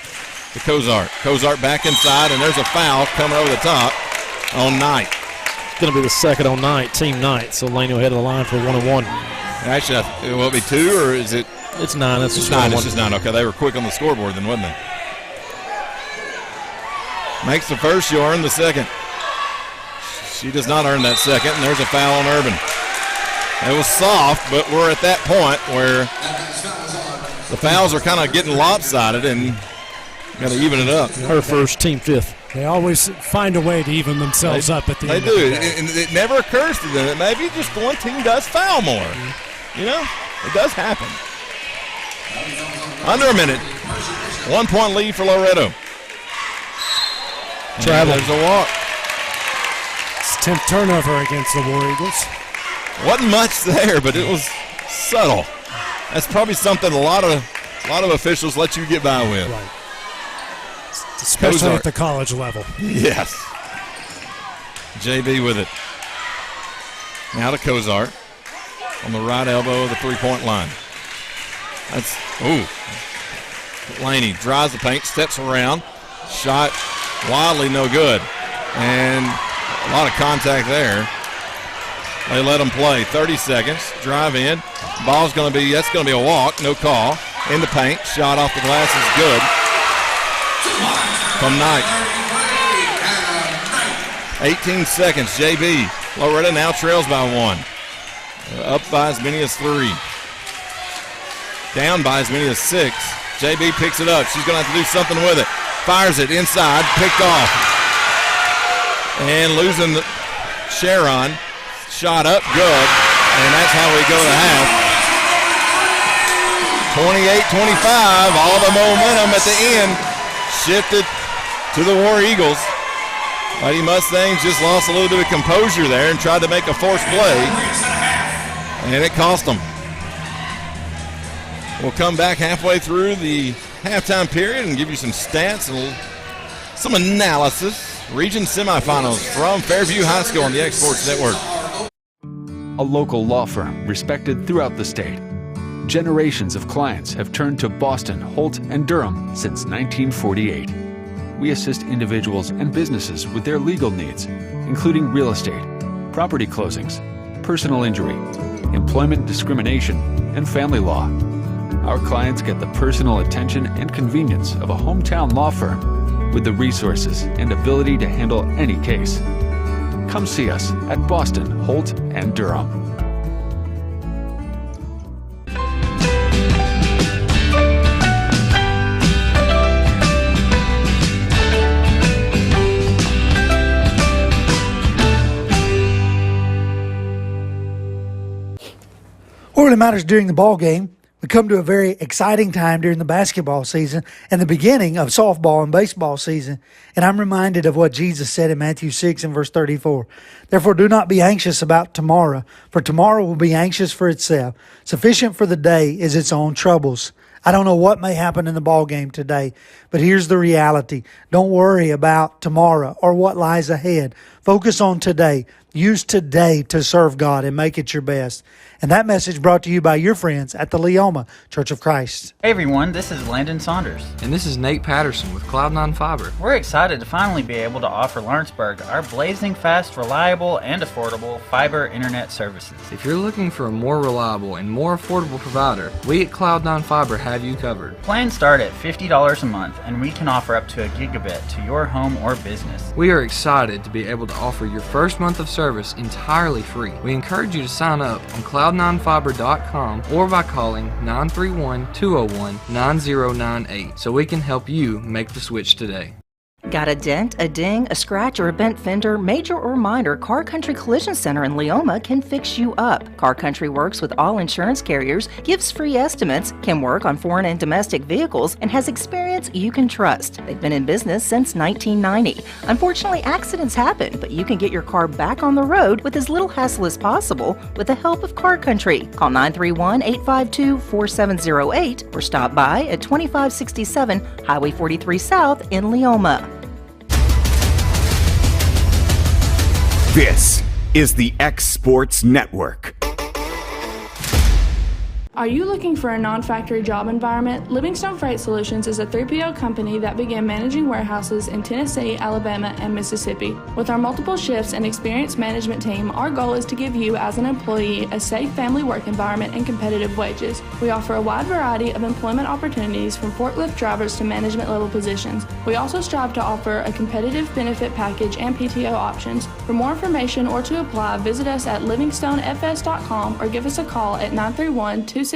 to Cozart. Cozart back inside, and there's a foul coming over the top on Knight. It's going to be the second on Knight, team Knight. So Laney will head to the line for 1-on-1. Actually, it will be 2, or is it? It's 9. It's just 9. It's just 9. Okay, they were quick on the scoreboard then, wasn't they? Makes the first, you earn the second. She does not earn that second, and there's a foul on Urban. It was soft, but we're at that point where the fouls are kind of getting lopsided and got to even it up. Her first, team fifth. They always find a way to even themselves up at the end. They do, of the day. and it never occurs to them that maybe just one team does foul more. You know, it does happen. Under a minute, 1 point lead for Loretto. Travel. There's a walk. It's 10th turnover against the War Eagles. Wasn't much there, but it was subtle. That's probably something a lot of officials let you get by with. Right. Especially Cozart at the college level. Yes. JB with it. Now to Cozart on the right elbow of the three-point line. Laney drives the paint, steps around. Shot wildly no good. And a lot of contact there. They let them play. 30 seconds. Drive in. That's going to be a walk. No call. In the paint. Shot off the glass is good. From Knight. 18 seconds. JB. Loretto now trails by 1. Up by as many as 3. Down by as many as 6. JB picks it up. She's going to have to do something with it. Fires it inside. Picked off. And losing Sharon. Shot up good. And that's how we go to half. 28-25. All the momentum at the end shifted to the War Eagles. Lady Mustangs just lost a little bit of composure there and tried to make a forced play. And it cost them. We'll come back halfway through the halftime period and give you some stats and some analysis. Region semifinals from Fairview High School on the X Sports Network. A local law firm respected throughout the state. Generations of clients have turned to Boston, Holt, and Durham since 1948. We assist individuals and businesses with their legal needs, including real estate, property closings, personal injury, employment discrimination, and family law. Our clients get the personal attention and convenience of a hometown law firm with the resources and ability to handle any case. Come see us at Boston, Holt, and Durham. What really matters during the ball game, we come to a very exciting time during the basketball season and the beginning of softball and baseball season. And I'm reminded of what Jesus said in Matthew 6 and verse 34. Therefore, do not be anxious about tomorrow, for tomorrow will be anxious for itself. Sufficient for the day is its own troubles. I don't know what may happen in the ball game today, but here's the reality. Don't worry about tomorrow or what lies ahead. Focus on today. Use today to serve God and make it your best. And that message brought to you by your friends at the Leoma Church of Christ. Hey everyone, this is Landon Saunders. And this is Nate Patterson with Cloud9 Fiber. We're excited to finally be able to offer Lawrenceburg our blazing fast, reliable, and affordable fiber internet services. If you're looking for a more reliable and more affordable provider, we at Cloud9 Fiber have you covered. Plans start at $50 a month, and we can offer up to a gigabit to your home or business. We are excited to be able to offer your first month of service entirely free. We encourage you to sign up on cloud9fiber.com or by calling 931-201-9098 so we can help you make the switch today. Got a dent, a ding, a scratch, or a bent fender? Major or minor, Car Country Collision Center in Leoma can fix you up. Car Country works with all insurance carriers, gives free estimates, can work on foreign and domestic vehicles, and has experience you can trust. They've been in business since 1990. Unfortunately, accidents happen, but you can get your car back on the road with as little hassle as possible with the help of Car Country. Call 931-852-4708 or stop by at 2567 Highway 43 South in Leoma. This is the X Sports Network. Are you looking for a non-factory job environment? Livingstone Freight Solutions is a 3PL company that began managing warehouses in Tennessee, Alabama, and Mississippi. With our multiple shifts and experienced management team, our goal is to give you as an employee a safe family work environment and competitive wages. We offer a wide variety of employment opportunities from forklift drivers to management level positions. We also strive to offer a competitive benefit package and PTO options. For more information or to apply, visit us at livingstonefs.com or give us a call at 931-269-3255.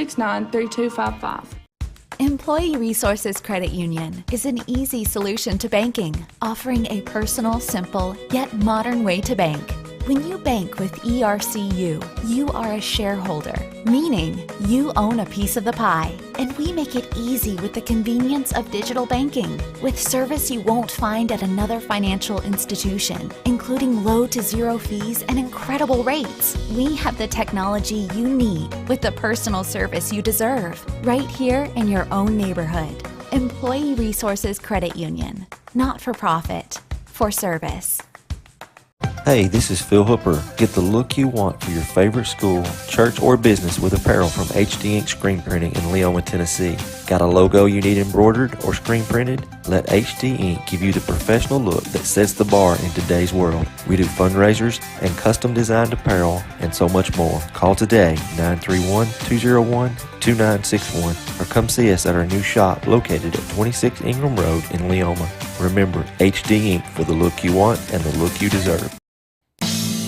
Employee Resources Credit Union is an easy solution to banking, offering a personal, simple, yet modern way to bank. When you bank with ERCU, you are a shareholder, meaning you own a piece of the pie, and we make it easy with the convenience of digital banking, with service you won't find at another financial institution, including low to zero fees and incredible rates. We have the technology you need with the personal service you deserve, right here in your own neighborhood. Employee Resources Credit Union, not for profit, for service. Hey, this is Phil Hooper. Get the look you want for your favorite school, church, or business with apparel from HD Ink Screen Printing in Leoma, Tennessee. Got a logo you need embroidered or screen printed? Let HD Ink give you the professional look that sets the bar in today's world. We do fundraisers and custom designed apparel and so much more. Call today, 931-201-2961, or come see us at our new shop located at 26 Ingram Road in Leoma. Remember, HD Ink for the look you want and the look you deserve.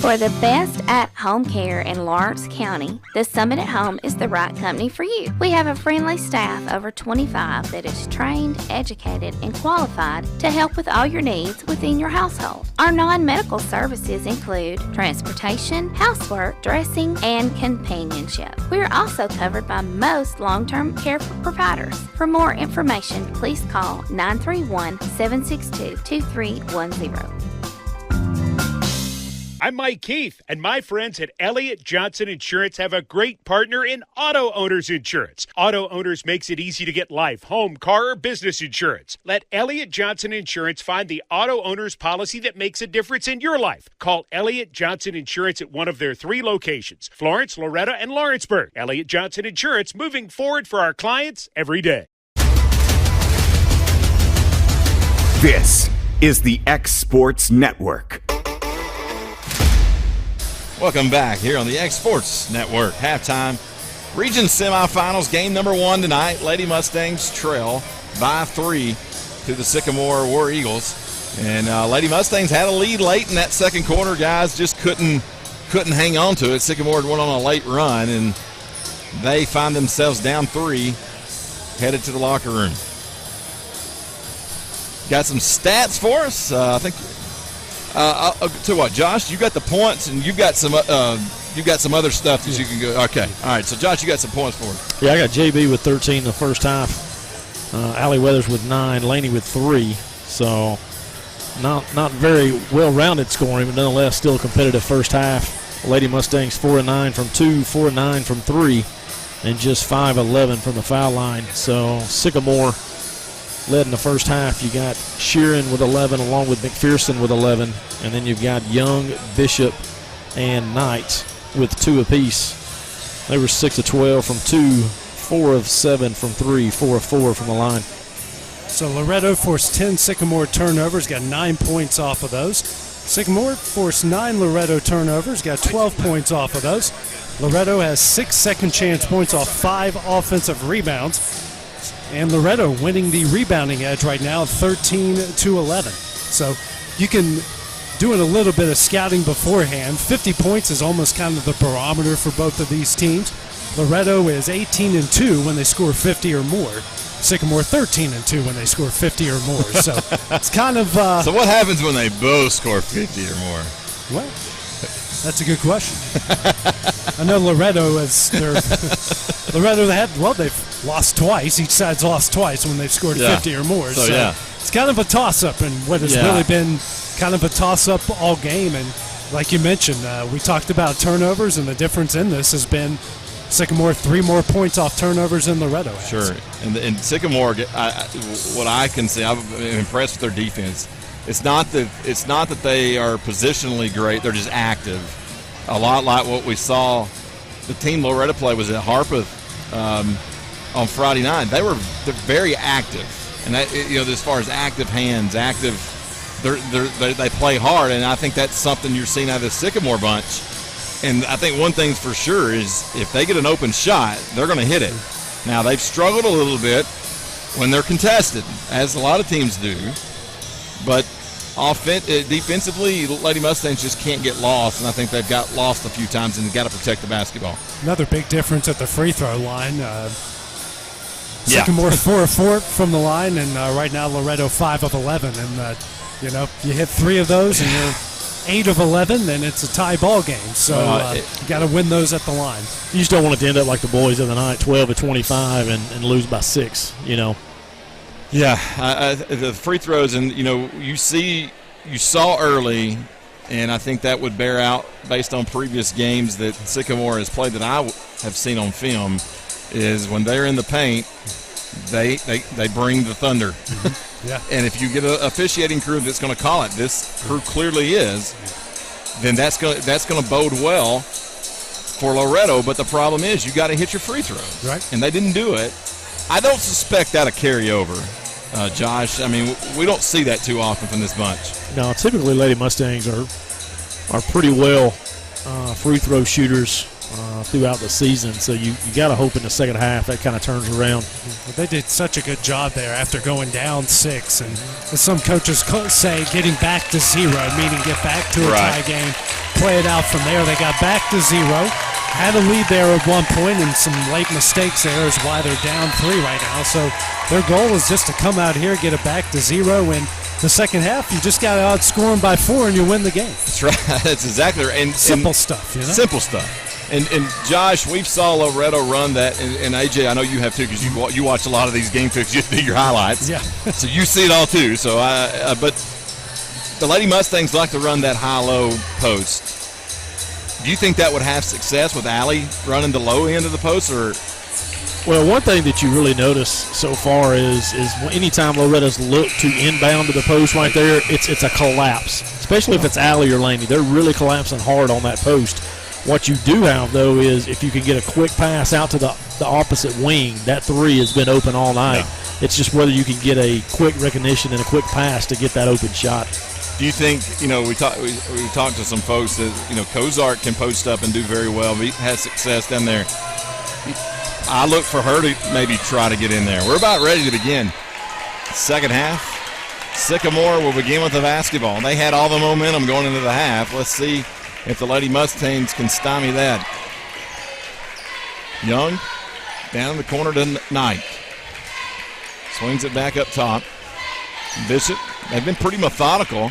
For the best at-home care in Lawrence County, the Summit at Home is the right company for you. We have a friendly staff over 25 that is trained, educated, and qualified to help with all your needs within your household. Our non-medical services include transportation, housework, dressing, and companionship. We are also covered by most long-term care providers. For more information, please call 931-762-2310. I'm Mike Keith, and my friends at Elliott Johnson Insurance have a great partner in Auto Owners Insurance. Auto Owners makes it easy to get life, home, car, or business insurance. Let Elliott Johnson Insurance find the Auto Owners policy that makes a difference in your life. Call Elliott Johnson Insurance at one of their 3 locations, Florence, Loretto, and Lawrenceburg. Elliott Johnson Insurance, moving forward for our clients every day. This is the X Sports Network. Welcome back here on the X Sports Network. Halftime region semifinals, game number 1 tonight. Lady Mustangs trail by 3 to the Sycamore War Eagles. And Lady Mustangs had a lead late in that second quarter. Guys just couldn't hang on to it. Sycamore went on a late run, and they find themselves down 3, headed to the locker room. Got some stats for us. I think. I'll tell you what, Josh, you got the points, and you've got some other stuff that you can go. Okay, all right. So, Josh, you got some points for us. Yeah, I got JB with 13 in the first half. Allie Weathers with 9, Laney with 3. So, not very well-rounded scoring, but nonetheless still a competitive first half. Lady Mustangs 4-9 from 2, 4-9 from 3, and just 5-11 from the foul line. So, Sycamore led in the first half. You got Sheeran with 11 along with McPherson with 11, and then you've got Young, Bishop, and Knight with 2 apiece. They were 6 of 12 from 2, 4 of 7 from 3, 4 of 4 from the line. So Loretto forced 10 Sycamore turnovers, got 9 points off of those. Sycamore forced 9 Loretto turnovers, got 12 points off of those. Loretto has 6 second chance points off 5 offensive rebounds. And Loretto winning the rebounding edge right now, 13-11. So you can do a little bit of scouting beforehand. 50 points is almost kind of the barometer for both of these teams. Loretto is 18-2 when they score 50 or more. Sycamore 13-2 when they score 50 or more. So it's kind of. So what happens when they both score 50 or more? Well, that's a good question. I know Loretto is. Loretto they've lost twice. Each side's lost twice when they've scored 50 or more. So yeah, it's kind of a toss-up, and what has really been kind of a toss-up all game. And like you mentioned, we talked about turnovers, and the difference in this has been Sycamore 3 more points off turnovers than Loretto has. Sure. And Sycamore, what I can see, I'm impressed with their defense. It's not that they are positionally great. They're just active. A lot like what we saw the team Loretto play was at Harpeth on Friday night. They're very active. And that, as far as active hands, they play hard, and I think that's something you're seeing out of the Sycamore bunch. And I think one thing's for sure is if they get an open shot, they're going to hit it. Now, they've struggled a little bit when they're contested, as a lot of teams do. But defensively, Lady Mustangs just can't get lost, and I think they've got lost a few times, and they've got to protect the basketball. Another big difference at the free throw line. Sycamore 4 of 4 from the line, and right now Loretto 5 of 11. And, you hit 3 of those, and you're 8 of 11, then it's a tie ball game. So you got to win those at the line. You just don't want it to end up like the boys of the night, 12 of 25, and lose by 6. Yeah, the free throws, and you saw early, and I think that would bear out based on previous games that Sycamore has played that I have seen on film, is when they're in the paint, they bring the thunder. Mm-hmm. Yeah. And if you get an officiating crew that's going to call it, this crew clearly is, then that's going to bode well for Loretto. But the problem is you got to hit your free throws, right? And they didn't do it. I don't suspect that'll carry over, Josh. I mean, we don't see that too often from this bunch. No, typically Lady Mustangs are pretty well free throw shooters throughout the season, so you got to hope in the second half that kind of turns around. Well, they did such a good job there after going down 6, and as some coaches say, getting back to 0, meaning get back to a tie game, play it out from there. They got back to 0, had a lead there at one point, and some late mistakes there is why they're down 3 right now. So their goal is just to come out here, get it back to 0, and the second half, you just got to outscore them by 4 and you win the game. That's right. That's exactly right. And simple stuff, Simple stuff. And Josh, we've saw Loretto run that, and AJ, I know you have too, because you watch a lot of these game clips. You do your highlights. Yeah. So you see it all too. So but the Lady Mustangs like to run that high-low post. Do you think that would have success with Allie running the low end of the post, or? Well, one thing that you really notice so far is anytime Loretto's looked to inbound to the post right there, it's a collapse, especially if it's Allie or Laney. They're really collapsing hard on that post. What you do have, though, is if you can get a quick pass out to the opposite wing, that 3 has been open all night. Yeah. It's just whether you can get a quick recognition and a quick pass to get that open shot. Do you think, we talked to some folks that, Kozart can post up and do very well. He has success down there. I look for her to maybe try to get in there. We're about ready to begin. Second half, Sycamore will begin with the basketball. They had all the momentum going into the half. Let's see if the Lady Mustangs can stymie that. Young down in the corner to Knight. Swings it back up top. Bishop, they've been pretty methodical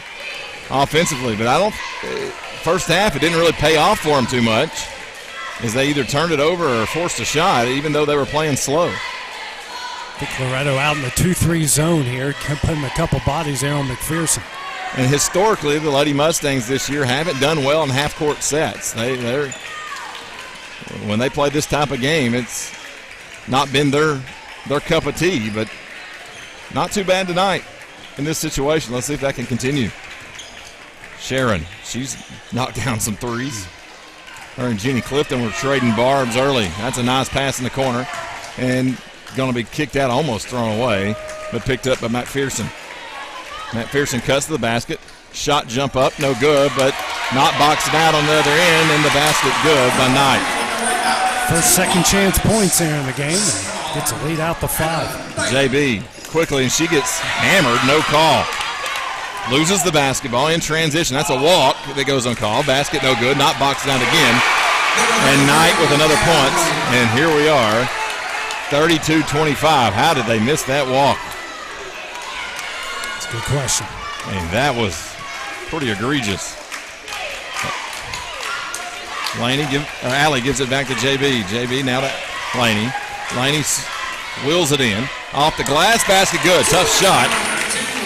offensively, but first half it didn't really pay off for them too much, as they either turned it over or forced a shot, even though they were playing slow. I think Loretto out in the 2-3 zone here, putting a couple bodies there on McPherson. And historically, the Lady Mustangs this year haven't done well in half-court sets. When they play this type of game, it's not been their cup of tea, but not too bad tonight in this situation. Let's see if that can continue. Sharon, she's knocked down some threes. Her and Jenny Clifton were trading barbs early. That's a nice pass in the corner. And going to be kicked out, almost thrown away, but picked up by McPherson. McPherson cuts to the basket. Shot jump up, no good, but not boxing out on the other end, and the basket good by Knight. First second chance points here in the game. And gets a lead out the 5. JB quickly, and she gets hammered, no call. Loses the basketball in transition. That's a walk that goes on call. Basket no good, not boxed out again. And Knight with another point. And here we are, 32-25. How did they miss that walk? That's a good question. Hey, that was pretty egregious. Allie gives it back to JB. JB now to Laney. Laney wheels it in. Off the glass, basket good. Tough shot.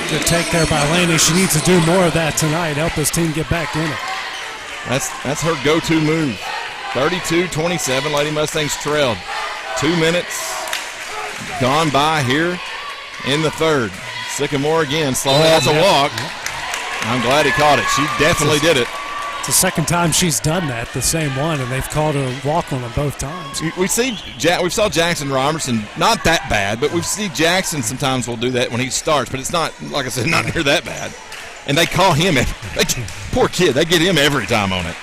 Good take there by Laney. She needs to do more of that tonight. Help this team get back in it. That's her go-to move. 32-27. Lady Mustangs trailed. 2 minutes gone by here in the third. Sycamore again. That's a walk. I'm glad he caught it. She definitely did it. It's the second time she's done that, the same one, and they've called a walk on them both times. We saw Jackson Robertson, not that bad, but we see Jackson sometimes will do that when he starts, but it's not, like I said, not near that bad. And they call him, poor kid, they get him every time on it.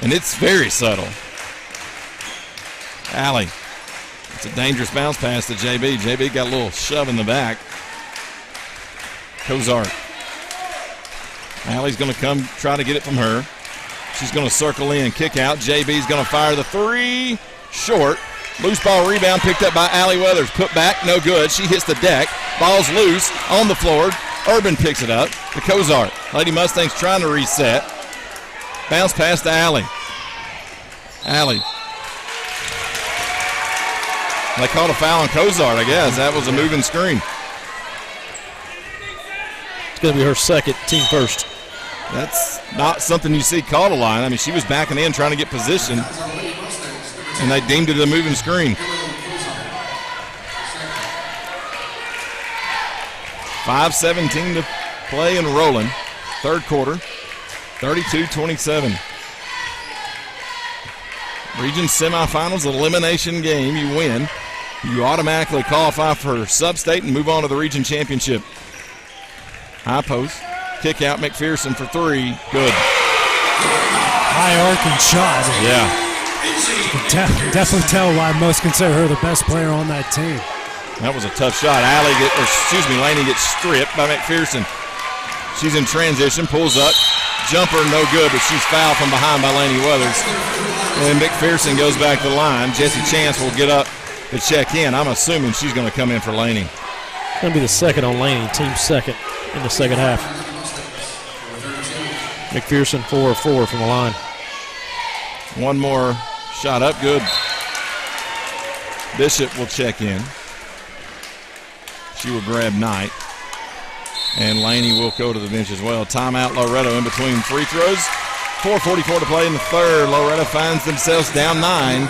And it's very subtle. Allie, it's a dangerous bounce pass to JB. JB got a little shove in the back. Cozart. Allie's going to come try to get it from her. She's going to circle in, kick out. JB's going to fire the 3. Short. Loose ball rebound picked up by Allie Weathers. Put back, no good. She hits the deck. Ball's loose on the floor. Urban picks it up to Cozart. Lady Mustangs trying to reset. Bounce pass to Allie. Allie. They called a foul on Cozart, I guess. That was a moving screen. It's going to be her second, team first. That's not something you see called a line. I mean, she was backing in trying to get position, and they deemed it a moving screen. 5:17 to play and rolling. Third quarter, 32-27. Region semifinals, elimination game. You win. You automatically qualify for sub-state and move on to the region championship. High post. Kick out McPherson for 3. Good. High arcing shot. Yeah. You can definitely tell why most consider her the best player on that team. That was a tough shot. Laney gets stripped by McPherson. She's in transition, pulls up. Jumper no good, but she's fouled from behind by Laney Weathers. And McPherson goes back to the line. Jessie Chance will get up to check in. I'm assuming she's going to come in for Laney. Going to be the second on Laney, team second in the second half. McPherson 4 of 4 from the line. One more shot up, good. Bishop will check in. She will grab Knight. And Laney will go to the bench as well. Timeout, Loretto in between free throws. 4:44 to play in the third. Loretto finds themselves down 9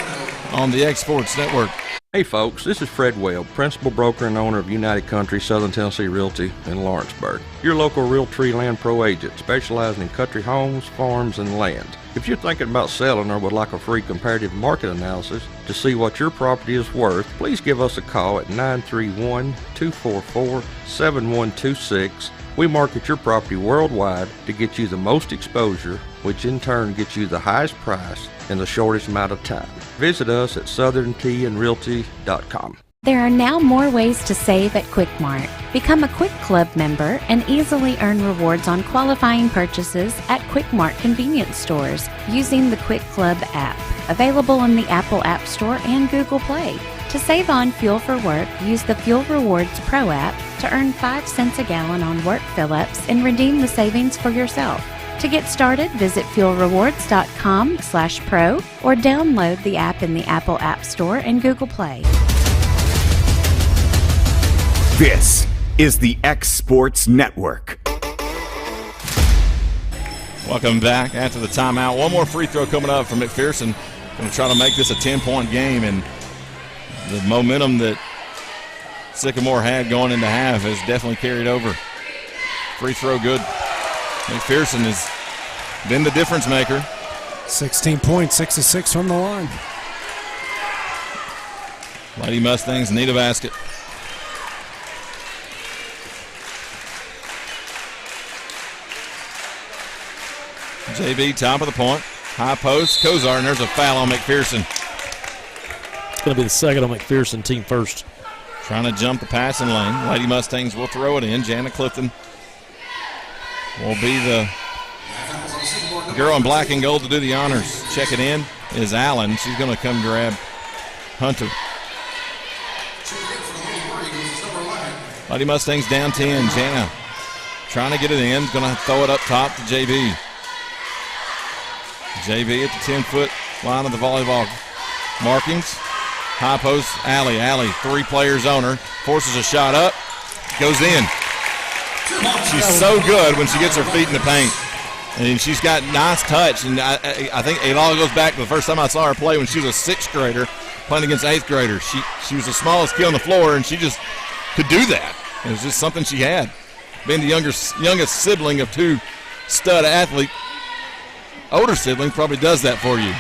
on the X Sports Network. Hey folks, this is Fred Webb, principal broker and owner of United Country Southern Tennessee Realty in Lawrenceburg. Your local Realtree Land Pro agent specializing in country homes, farms, and land. If you're thinking about selling or would like a free comparative market analysis to see what your property is worth, please give us a call at 931-244-7126. We market your property worldwide to get you the most exposure, which in turn gets you the highest price in the shortest amount of time. Visit us at southerntandrealty.com. There are now more ways to save at Quick Mart. Become a Quick Club member and easily earn rewards on qualifying purchases at Quick Mart convenience stores using the Quick Club app, available in the Apple App Store and Google Play. To save on fuel for work, use the Fuel Rewards Pro app to earn 5 cents a gallon on work fill-ups and redeem the savings for yourself. To get started, visit fuelrewards.com/pro or download the app in the Apple App Store and Google Play. This is the X Sports Network. Welcome back after the timeout. One more free throw coming up from McPherson. Going to try to make this a 10-point game, and the momentum that Sycamore had going into half has definitely carried over. Free throw good. McPherson has been the difference maker. 16 points, 6 of 6 from the line. Lady Mustangs need a basket. JB, top of the point. High post, Kozart, and there's a foul on McPherson. It's going to be the second on McPherson, team first. Trying to jump the passing lane. Lady Mustangs will throw it in. Janet Clifton will be the girl in black and gold to do the honors. Check it in is Allen. She's going to come grab Hunter. Lady Mustangs down 10. Jana trying to get it in. Going to throw it up top to JB. JB at the 10-foot line of the volleyball markings. High post, Allie. Allie, 3 players on her. Forces a shot up. Goes in. She's so good when she gets her feet in the paint. And she's got nice touch. And I think it all goes back to the first time I saw her play when she was a 6th grader playing against 8th graders. She was the smallest kid on the floor, and she just could do that. It was just something she had. Being the youngest sibling of 2 stud athletes, older sibling probably does that for you.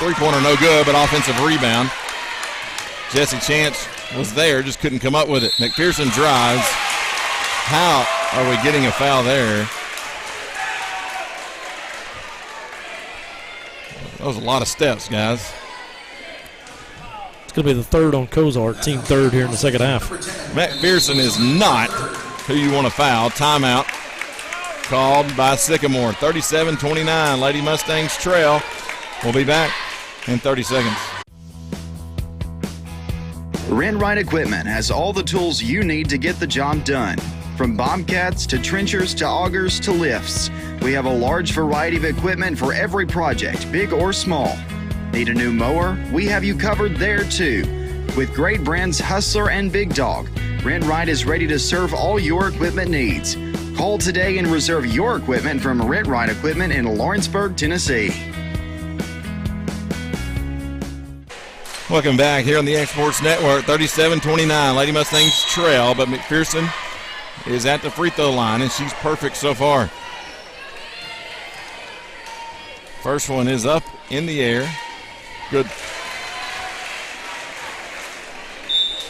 3-pointer no good, but offensive rebound. Jesse Chance was there, just couldn't come up with it. McPherson drives. How are we getting a foul there? That was a lot of steps, guys. It's going to be the third on Kozart, team third here in the second half. McPherson is not who you want to foul. Timeout called by Sycamore. 37-29, Lady Mustangs trail. We'll be back in 30 seconds. Renwright Equipment has all the tools you need to get the job done. From bobcats to trenchers to augers to lifts, we have a large variety of equipment for every project, big or small. Need a new mower? We have you covered there too. With great brands Hustler and Big Dog, Renwright is ready to serve all your equipment needs. Call today and reserve your equipment from Renwright Equipment in Lawrenceburg, Tennessee. Welcome back here on the Exports Network. 37-29, Lady Mustangs trail, but McPherson is at the free throw line, and she's perfect so far. First one is up in the air. Good.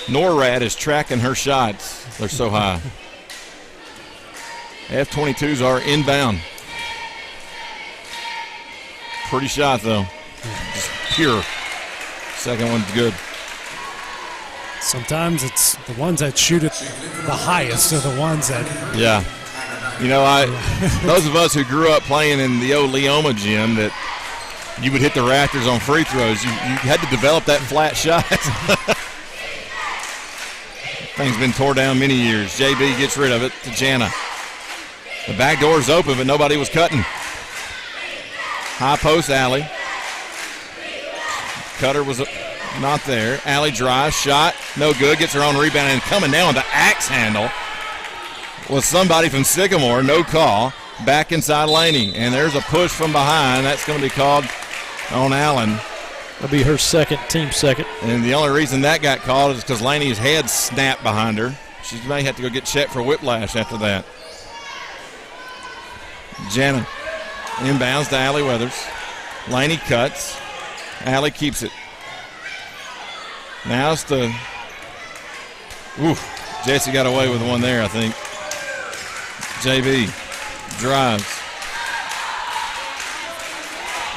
NORAD is tracking her shots. They're so high. F-22s are inbound. Pretty shot, though. Just pure. Second one's good. Sometimes it's the ones that shoot it the highest are the ones that. Yeah. You know, those of us who grew up playing in the old Leoma gym that you would hit the rafters on free throws, you had to develop that flat shot. Thing's been tore down many years. JB gets rid of it to Jana. The back door's open, but nobody was cutting. High post, Allie. Cutter was not there. Allie drives, shot, no good, gets her own rebound, and coming down with the axe handle was somebody from Sycamore, no call, back inside Laney. And there's a push from behind. That's going to be called on Allen. That'll be her second, team second. And the only reason that got called is because Laney's head snapped behind her. She may have to go get checked for whiplash after that. Jana inbounds to Allie Weathers. Laney cuts. Allie keeps it. Now it's the. Jesse got away with one there, I think. JB drives.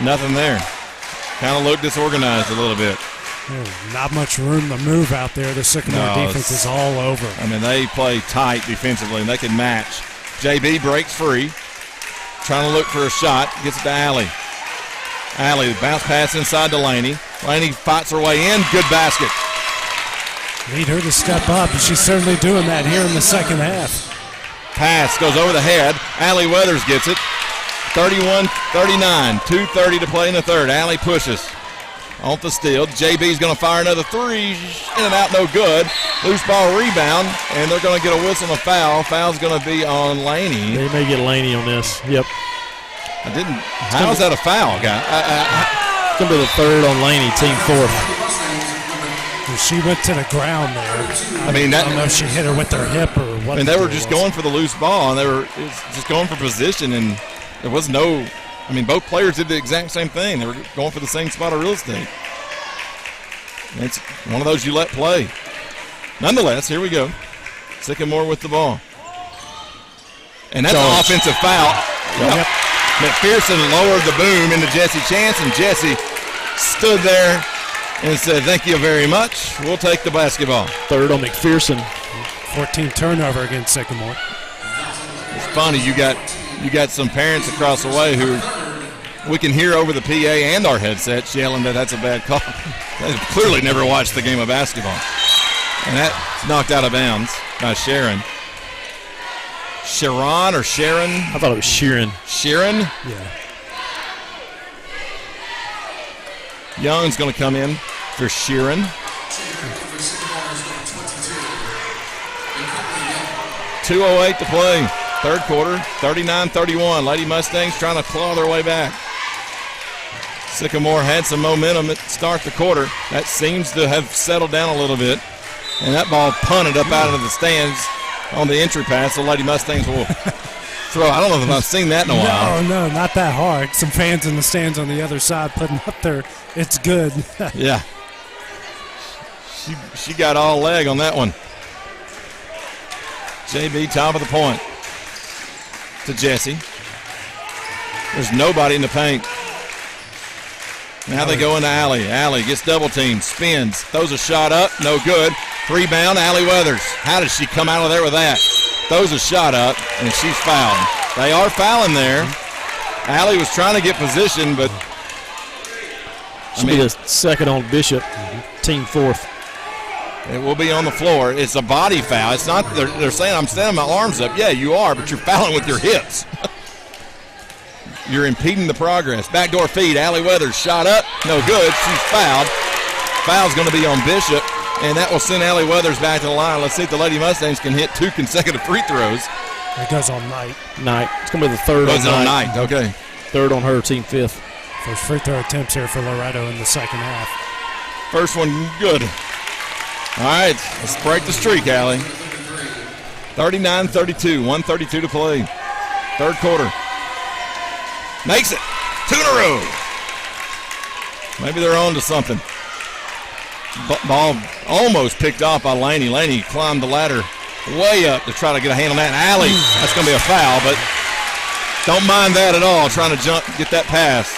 Nothing there. Kind of looked disorganized a little bit. Not much room to move out there. The Sycamore defense is all over. I mean, they play tight defensively, and they can match. JB breaks free. Trying to look for a shot. Gets it to Allie. Allie, bounce pass inside to Laney. Laney fights her way in. Good basket. Need her to step up, and she's certainly doing that here in the second half. Pass goes over the head. Allie Weathers gets it. 31-39. 2:30 to play in the third. Allie pushes. On the steal. JB's going to fire another three. In and out, no good. Loose ball rebound, and they're going to get a whistle and a foul. Foul's going to be on Laney. They may get Laney on this. Yep. How is that a foul, guy? It's going to be the third on Laney, team fourth. she went to the ground there. I mean, I don't know if she hit her with her hip or what. I mean, they were just going for the loose ball, and it was just going for position, and there was no. I mean, both players did the exact same thing. They were going for the same spot of real estate. And it's one of those you let play. Nonetheless, here we go. Sycamore with the ball. And that's an offensive foul. Yep. McPherson lowered the boom into Jesse Chance, and Jesse stood there and said, "Thank you very much. We'll take the basketball." Third on McPherson. 14 turnover against Sycamore. It's funny, you got some parents across the way who we can hear over the PA and our headsets yelling that that's a bad call. They clearly never watched the game of basketball. And that knocked out of bounds by Sharon. Sharon or Sharon? I thought it was Sheeran. Sheeran? Yeah. Young's going to come in for Sheeran. 2:08 to play. Third quarter, 39-31. Lady Mustangs trying to claw their way back. Sycamore had some momentum at start the quarter. That seems to have settled down a little bit. And that ball punted up out of the stands on the entry pass. The Lady Mustangs will throw. I don't know if I've seen that in a while. No, not that hard. Some fans in the stands on the other side putting up their "it's good." Yeah. She got all leg on that one. JB, top of the point to Jesse. There's nobody in the paint. Now they go into Allie. Allie gets double teamed, spins, throws a shot up, no good. Rebound, Allie Weathers. How does she come out of there with that? Throws a shot up, and she's fouled. They are fouling there. Allie was trying to get position, but Should be the second on Bishop, team fourth. It will be on the floor. It's a body foul. It's not. They're saying I'm standing my arms up. Yeah, you are, but you're fouling with your hips. You're impeding the progress. Backdoor feed. Allie Weathers shot up. No good. She's fouled. Foul's going to be on Bishop, and that will send Allie Weathers back to the line. Let's see if the Lady Mustangs can hit 2 consecutive free throws. It goes on Knight. It's going to be the third on Knight. Okay. Third on her, team fifth. First free throw attempts here for Loretto in the second half. First one good. All right, let's break the streak, Allie. 39-32, 1:32 to play. Third quarter. Makes it. 2 in a row. Maybe they're on to something. Ball almost picked off by Laney. Laney climbed the ladder way up to try to get a hand on that. Allie, that's going to be a foul, but don't mind that at all, trying to get that pass.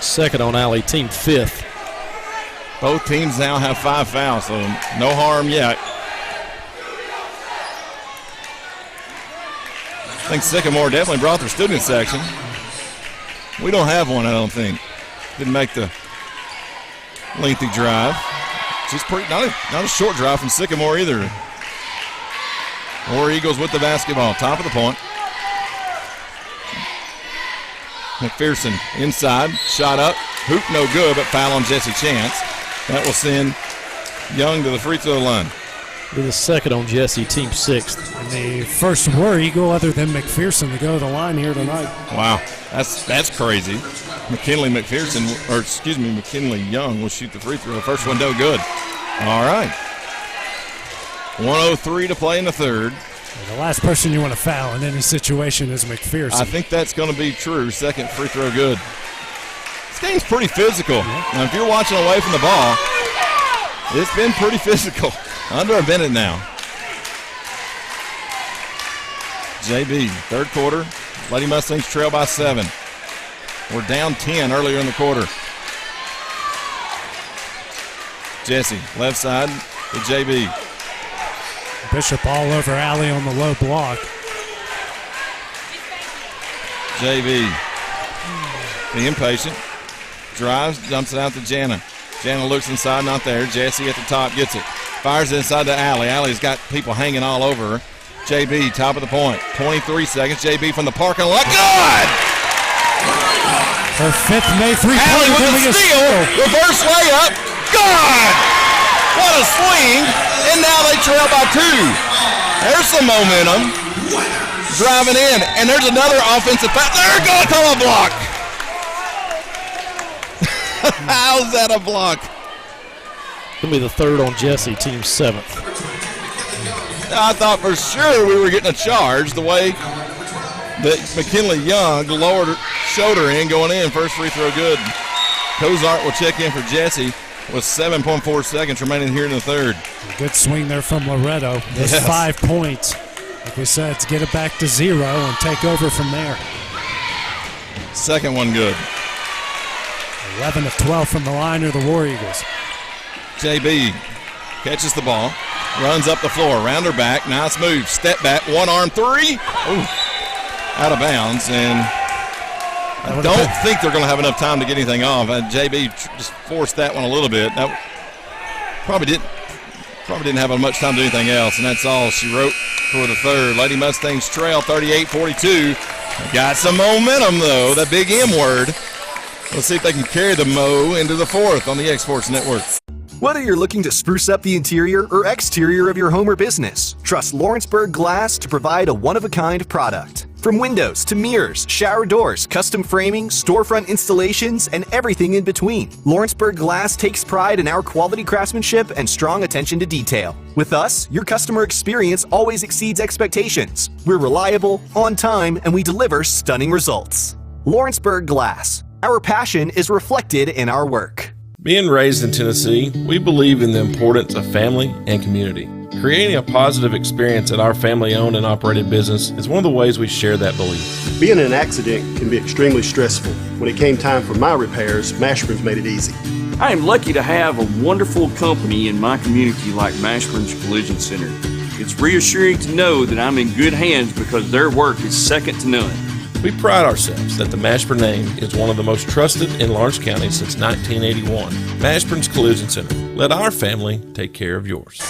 Second on Allie, team fifth. Both teams now have 5 fouls, so no harm yet. I think Sycamore definitely brought their student section. We don't have one, I don't think. Didn't make the lengthy drive. Just not a short drive from Sycamore either. War Eagles with the basketball, top of the point. McPherson inside, shot up, hoop no good, but foul on Jesse Chance. That will send Young to the free throw line. Be the second on Jesse, team sixth. And the first War Eagle other than McPherson to go to the line here tonight. Wow, that's crazy. McKinley Young will shoot the free throw. The first one no good. All right. 1:03 to play in the third. The last person you want to foul in any situation is McPherson. I think that's going to be true. Second free throw good. This game's pretty physical. Yeah. Now, if you're watching away from the ball, it's been pretty physical. Under a minute now. JB, third quarter. Lady Mustangs trail by 7. We're down 10 earlier in the quarter. Jesse, left side to JB. Bishop all over Allie on the low block. JB, the impatient, drives, dumps it out to Jana. Jana looks inside, not there. Jesse at the top gets it. Fires it inside to Allie. Allie's got people hanging all over her. JB, top of the point. 23 seconds. JB from the parking lot. Good! Her fifth made three-point. Allie with a steal. Reverse layup. Good! What a swing. And now they trail by 2. There's some momentum. Driving in. And there's another offensive foul. They're going to call a block. How's that a block? Gonna be the third on Jesse, team 7th. I thought for sure we were getting a charge the way that McKinley Young lowered her shoulder in going in. First free throw good. Cozart will check in for Jesse with 7.4 seconds remaining here in the third. Good swing there from Loretto. There's 5 points. Like we said, to get it back to 0 and take over from there. Second one good. 11 of 12 from the line are the War Eagles. JB catches the ball, runs up the floor, around her back, nice move, step back, one arm three. Ooh, out of bounds, and I don't think they're going to have enough time to get anything off. JB just forced that one a little bit. That probably didn't have much time to do anything else, and that's all she wrote for the third. Lady Mustangs trail 38-42. Got some momentum, though, that big M word. Let's see if they can carry the Mo into the fourth on the X Sports Network. Whether you're looking to spruce up the interior or exterior of your home or business, trust Lawrenceburg Glass to provide a one-of-a-kind product. From windows to mirrors, shower doors, custom framing, storefront installations, and everything in between, Lawrenceburg Glass takes pride in our quality craftsmanship and strong attention to detail. With us, your customer experience always exceeds expectations. We're reliable, on time, and we deliver stunning results. Lawrenceburg Glass. Our passion is reflected in our work. Being raised in Tennessee, we believe in the importance of family and community. Creating a positive experience at our family-owned and operated business is one of the ways we share that belief. Being in an accident can be extremely stressful. When it came time for my repairs, Mashburn's made it easy. I am lucky to have a wonderful company in my community like Mashburn's Collision Center. It's reassuring to know that I'm in good hands because their work is second to none. We pride ourselves that the Mashburn name is one of the most trusted in Lawrence County since 1981. Mashburn's Collision Center. Let our family take care of yours.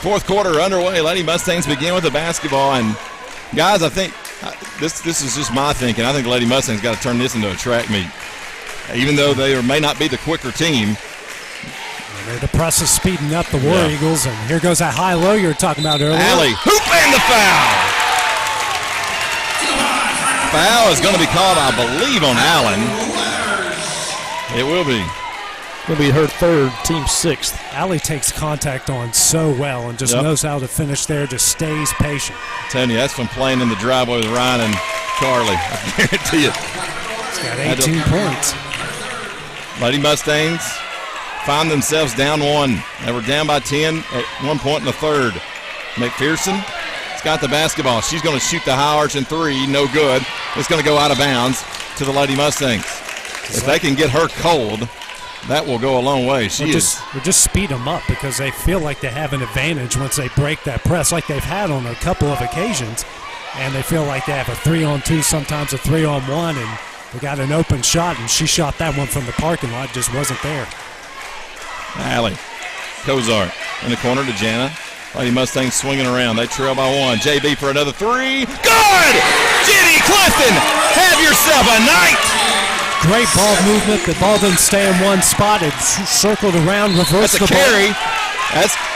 Fourth quarter underway. Lady Mustangs begin with the basketball. And, guys, I think this is just my thinking. I think Lady Mustangs got to turn this into a track meet. Even though they may not be the quicker team. The press is speeding up the War Eagles. And here goes that high-low you were talking about earlier. Alley, hoop and the foul. Foul is going to be called, I believe, on Allen. It will be. Going to be her third, team 6th. Allie takes contact on so well and just knows how to finish there, just stays patient. I'm telling you, that's from playing in the driveway with Ryan and Carly. I guarantee it. He's got 18 points. Lady Mustangs find themselves down 1. They were down by 10 at one point in the third. McPherson got the basketball. She's going to shoot the high arching three. No good. It's going to go out of bounds to the Lady Mustangs. If they can get her cold, that will go a long way. We'll just speed them up because they feel like they have an advantage once they break that press like they've had on a couple of occasions. And they feel like they have a 3-on-2, sometimes a 3-on-1, and they got an open shot, and she shot that one from the parking lot, just wasn't there. Allie, Cozart in the corner to Jana. Lady Mustangs swinging around. They trail by 1. JB for another 3. Good! Jenny Clifton, have yourself a night! Great ball movement. The ball didn't stay in one spot. It circled around, reversed the ball. That's a carry.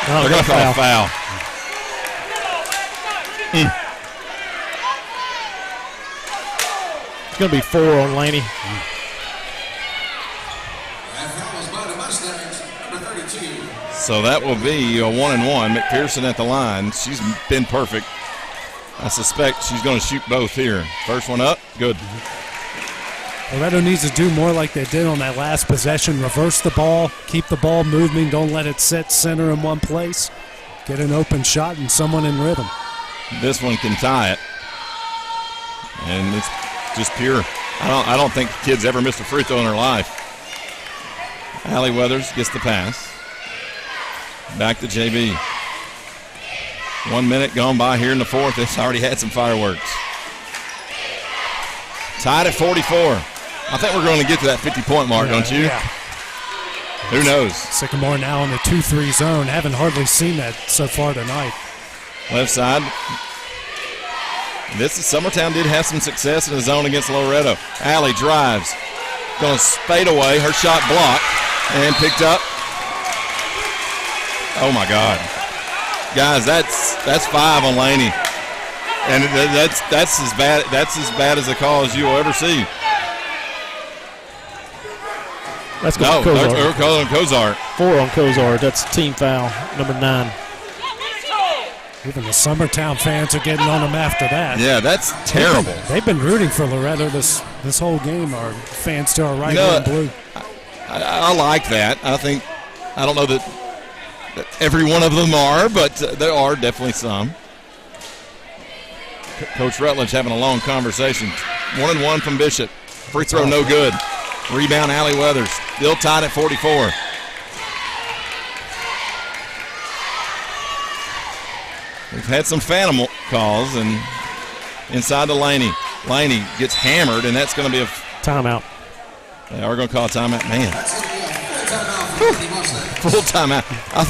They're going to call a foul. It's going to be 4 on Laney. So that will be a 1-and-1. McPherson at the line. She's been perfect. I suspect she's going to shoot both here. First one up, good. Loretto needs to do more like they did on that last possession. Reverse the ball, keep the ball moving, don't let it sit center in one place. Get an open shot and someone in rhythm. This one can tie it. And it's just pure. I don't think kids ever missed a free throw in their life. Allie Weathers gets the pass. Back to JB. 1 minute gone by here in the fourth. It's already had some fireworks. Tied at 44. I think we're going to get to that 50-point mark, don't you? Yeah. Who knows? Sycamore now in the 2-3 zone. Haven't hardly seen that so far tonight. Left side. Summertown did have some success in the zone against Loretto. Allie drives. Going to spade away. Her shot blocked and picked up. Oh, my God. Guys, that's 5 on Laney. And that's as bad as a call as you'll ever see. That's going to Kozart. 4 on Kozart. That's team foul number 9. Even the Summertown fans are getting on them after that. Yeah, that's terrible. They've been rooting for Loretto this whole game. Our fans to our right and blue. I like that. I don't know that every one of them are, but there are definitely some. Coach Rutledge having a long conversation. 1-1 from Bishop. Free throw no good. Rebound Allie Weathers. Still tied at 44. We've had some phantom calls, and inside to Laney. Laney gets hammered, and that's going to be a timeout. They are going to call a timeout. Man. Full timeout. I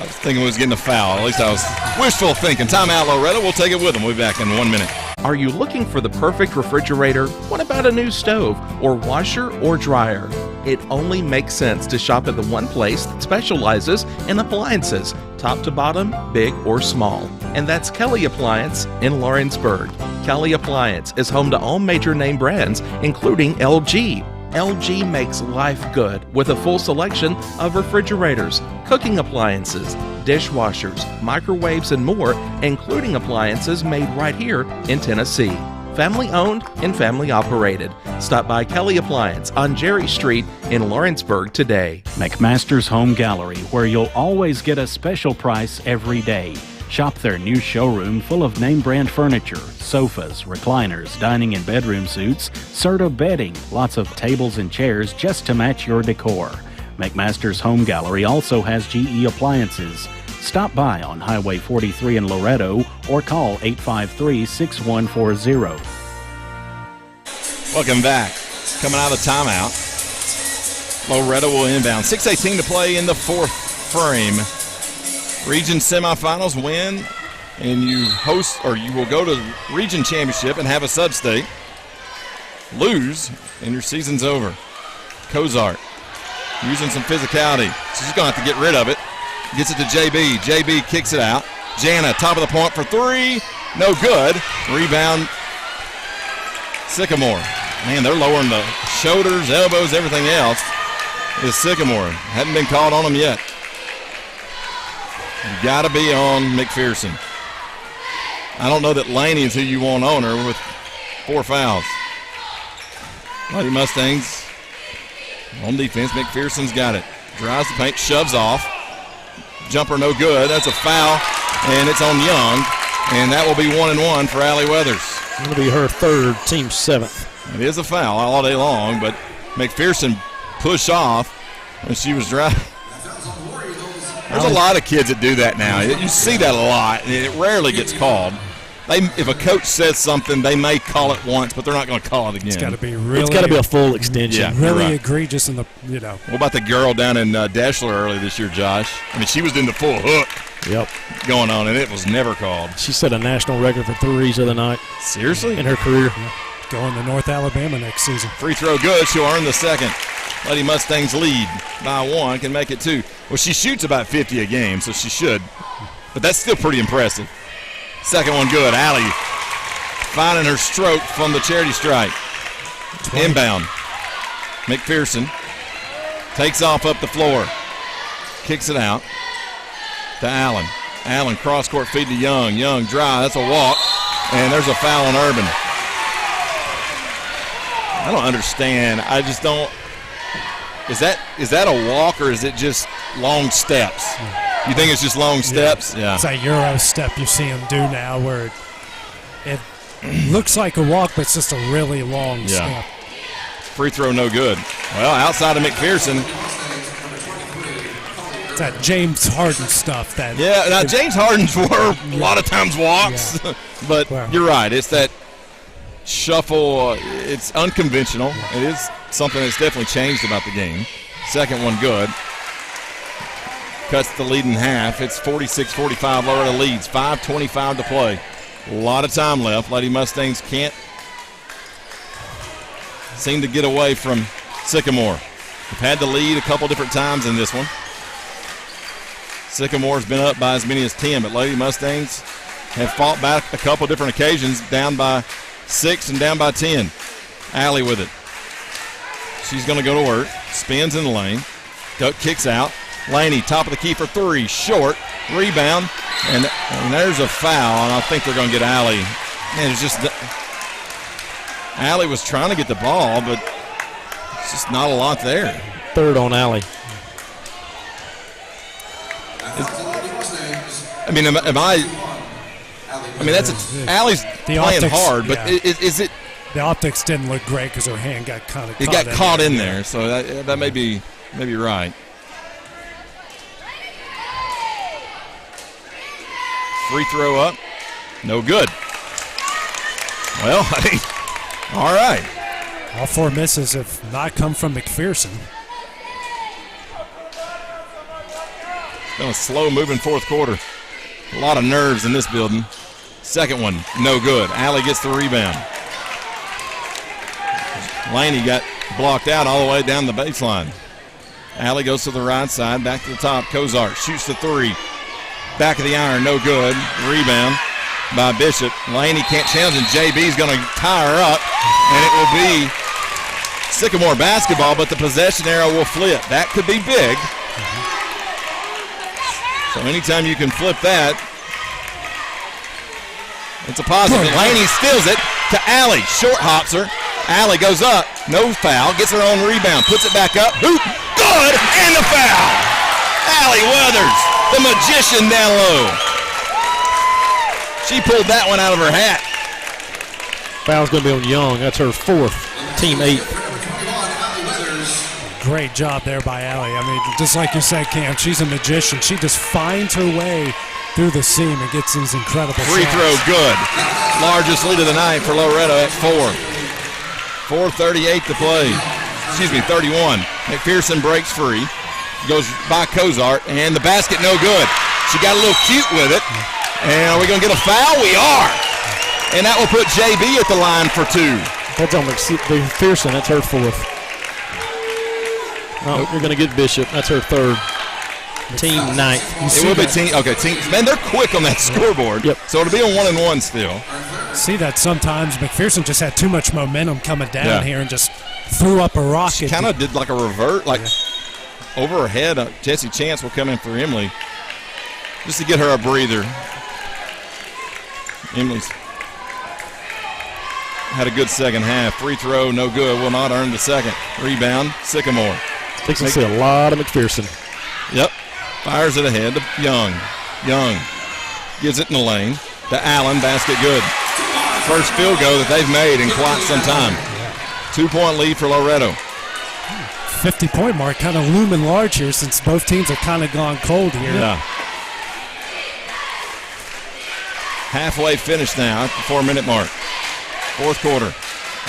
was thinking we was getting a foul. At least I was wishful thinking. Timeout, Loretto. We'll take it with them. We'll be back in 1 minute. Are you looking for the perfect refrigerator? What about a new stove or washer or dryer? It only makes sense to shop at the one place that specializes in appliances, top to bottom, big or small. And that's Kelly Appliance in Lawrenceburg. Kelly Appliance is home to all major name brands, including LG. LG makes life good with a full selection of refrigerators, cooking appliances, dishwashers, microwaves, and more, including appliances made right here in Tennessee. Family owned and family operated. Stop by Kelly Appliance on Jerry Street in Lawrenceburg today. McMaster's Home Gallery, where you'll always get a special price every day. Shop their new showroom full of name brand furniture, sofas, recliners, dining and bedroom suits, Serta bedding, lots of tables and chairs just to match your decor. McMaster's Home Gallery also has GE appliances. Stop by on Highway 43 in Loretto or call 853-6140. Welcome back. Coming out of the timeout. Loretto will inbound. 6:18 to play in the fourth frame. Region semifinals win, and you will go to region championship and have a sub-state. Lose, and your season's over. Kozart using some physicality. She's going to have to get rid of it. Gets it to JB. JB kicks it out. Jana, top of the point for 3. No good. Rebound, Sycamore. Man, they're lowering the shoulders, elbows, everything else. Is Sycamore. Hadn't been called on them yet. You got to be on McPherson. I don't know that Laney is who you want on her with 4 fouls. Lady Mustangs on defense. McPherson's got it. Drives the paint, shoves off. Jumper no good. That's a foul, and it's on Young. And that will be 1-1 for Allie Weathers. It's going to be her third, team 7th. It is a foul all day long, but McPherson pushed off when she was driving. There's a lot of kids that do that now. You see that a lot, and it rarely gets called. If a coach says something, they may call it once, but they're not going to call it again. It's got to be really. It's got to be a full extension. Yeah, really right. egregious in the. What about the girl down in Deshler early this year, Josh? I mean, she was in the full hook. Yep. Going on, and it was never called. She set a national record for threes the other night. Seriously? In her career. Yeah. Going to North Alabama next season. Free throw good. She'll earn the second. Lady Mustangs lead by 1, can make it 2. Well, she shoots about 50 a game, so she should. But that's still pretty impressive. Second one good. Allie finding her stroke from the charity stripe. 20. Inbound. McPherson takes off up the floor. Kicks it out to Allen. Allen cross-court feed to Young. Young drive. That's a walk. And there's a foul on Urban. I don't understand. I just don't. Is that a walk or is it just long steps? You think it's just long steps? Yeah. It's that Euro step you see him do now where it looks like a walk, but it's just a really long step. Free throw no good. Well, outside of McPherson. It's that James Harden stuff. Now James Harden's were a lot of times walks. Yeah. But you're right. It's that shuffle. It's unconventional. It is something that's definitely changed about the game. Second one good. Cuts the lead in half. It's 46-45. Loretto leads. 5:25 to play. A lot of time left. Lady Mustangs can't seem to get away from Sycamore. They've had the lead a couple different times in this one. Sycamore's been up by as many as 10, but Lady Mustangs have fought back a couple different occasions, down by 6 and down by 10. Allie with it. She's going to go to work. spins in the lane, kicks out. Laney, top of the key for three, short, rebound, and there's a foul, and I think they're going to get Allie. Man, it's just Allie was trying to get the ball, but it's just not a lot there. Third on Allie. I mean, that's Allie's playing hard, but is it? The optics didn't look great because her hand got kind of. It got caught in there, so that may be right. Free throw up, no good. Well, all right. All 4 misses have not come from McPherson. It's been a slow-moving fourth quarter. A lot of nerves in this building. Second one, no good. Allie gets the rebound. Laney got blocked out all the way down the baseline. Allie goes to the right side, back to the top. Cozart shoots the three. Back of the iron, no good. Rebound by Bishop. Laney can't challenge, and JB's going to tie her up, and it will be Sycamore basketball, but the possession arrow will flip. That could be big. So anytime you can flip that, it's a positive. Laney steals it to Allie. Short hops her. Allie goes up. No foul. Gets her own rebound. Puts it back up. Hoop. Good. And the foul. Allie Weathers, the magician down low. She pulled that one out of her hat. Foul's going to be on Young. That's her 4th. Team 8. Great job there by Allie. I mean, just like you said, Cam, she's a magician. She just finds her way through the seam and gets these incredible free shots. Throw good. Largest lead of the night for Loretto at 4. 4:38 to play. 31. McPherson breaks free. Goes by Cozart, and the basket no good. She got a little cute with it. And are we going to get a foul? We are. And that will put JB at the line for 2. That's on McPherson. That's her 4th. Oh, you're going to get Bishop. That's her 3rd. Team 9th. It will be team. Okay, team. Man, they're quick on that scoreboard. Yep. So it'll be a 1-and-1 still. See that sometimes McPherson just had too much momentum coming down here and just threw up a rocket. She kind of did like a revert, over her head. Jesse Chance will come in for Emily just to get her a breather. Emily's had a good second half. Free throw, no good. Will not earn the second. Rebound, Sycamore. Takes us a lot of McPherson. Yep. Fires it ahead to Young. Young gives it in the lane to Allen. Basket good. First field goal that they've made in quite some time. 2-point lead for Loretto. 50-point mark kind of looming large here since both teams have kind of gone cold here. Yeah. Halfway finished now at the 4-minute mark. Fourth quarter.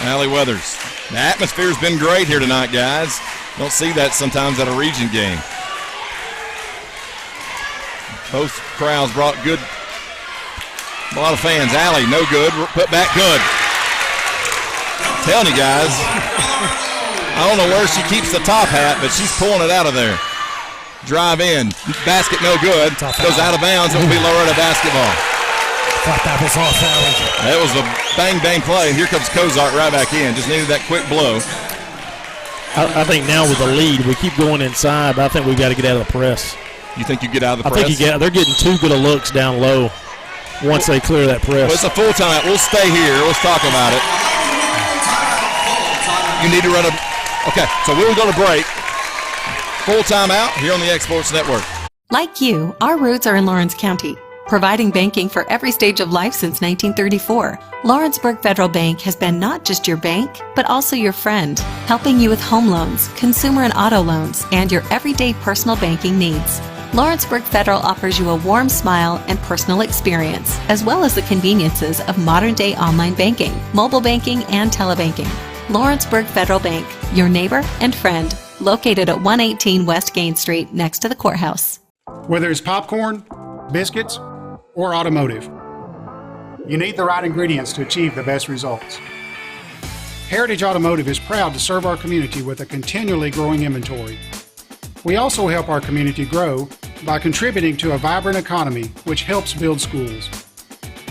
Allie Weathers. The atmosphere's been great here tonight, guys. Don't see that sometimes at a region game. Both crowds brought a lot of fans. Allie, no good. Put back good. I'm telling you guys, I don't know where she keeps the top hat, but she's pulling it out of there. Drive in. Basket no good. Goes out of bounds. It will be Loretto basketball. Thought that was off, Allie. That was a bang play, and here comes Cozart right back in. Just needed that quick blow. I think now with the lead, we keep going inside, but I think we've got to get out of the press. You think you get out of the press? I think they're getting too good of looks down low once they clear that press. Well, it's a full timeout. We'll stay here. Let's talk about it. You need to run a – okay, so we'll go to break. Full timeout here on the X Sports Network. Like you, our roots are in Lawrence County, providing banking for every stage of life since 1934. Lawrenceburg Federal Bank has been not just your bank, but also your friend, helping you with home loans, consumer and auto loans, and your everyday personal banking needs. Lawrenceburg Federal offers you a warm smile and personal experience, as well as the conveniences of modern-day online banking, mobile banking, and telebanking. Lawrenceburg Federal Bank, your neighbor and friend, located at 118 West Gain Street, next to the courthouse. Whether it's popcorn, biscuits, or automotive, you need the right ingredients to achieve the best results. Heritage Automotive is proud to serve our community with a continually growing inventory. We also help our community grow by contributing to a vibrant economy, which helps build schools.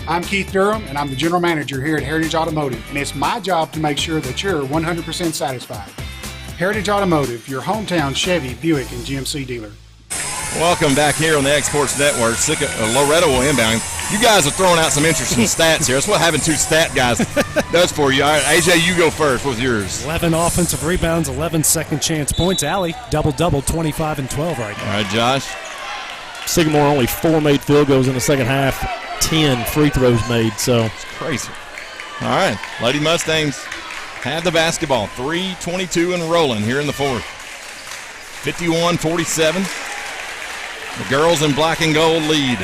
I'm Keith Durham, and I'm the General Manager here at Heritage Automotive, and it's my job to make sure that you're 100% satisfied. Heritage Automotive, your hometown Chevy, Buick, and GMC dealer. Welcome back here on the Exports Network. Loretto will inbound. You guys are throwing out some interesting stats here. That's what having two stat guys does for you. All right, AJ, you go first with yours. 11 offensive rebounds, 11 second chance points. Allie, double-double, 25 and 12 right now. All right, Josh. Sycamore only 4 made field goals in the second half, 10 free throws made. So it's crazy. All right, Lady Mustangs have the basketball. 3:22 and rolling here in the fourth. 51-47. The girls in black and gold lead.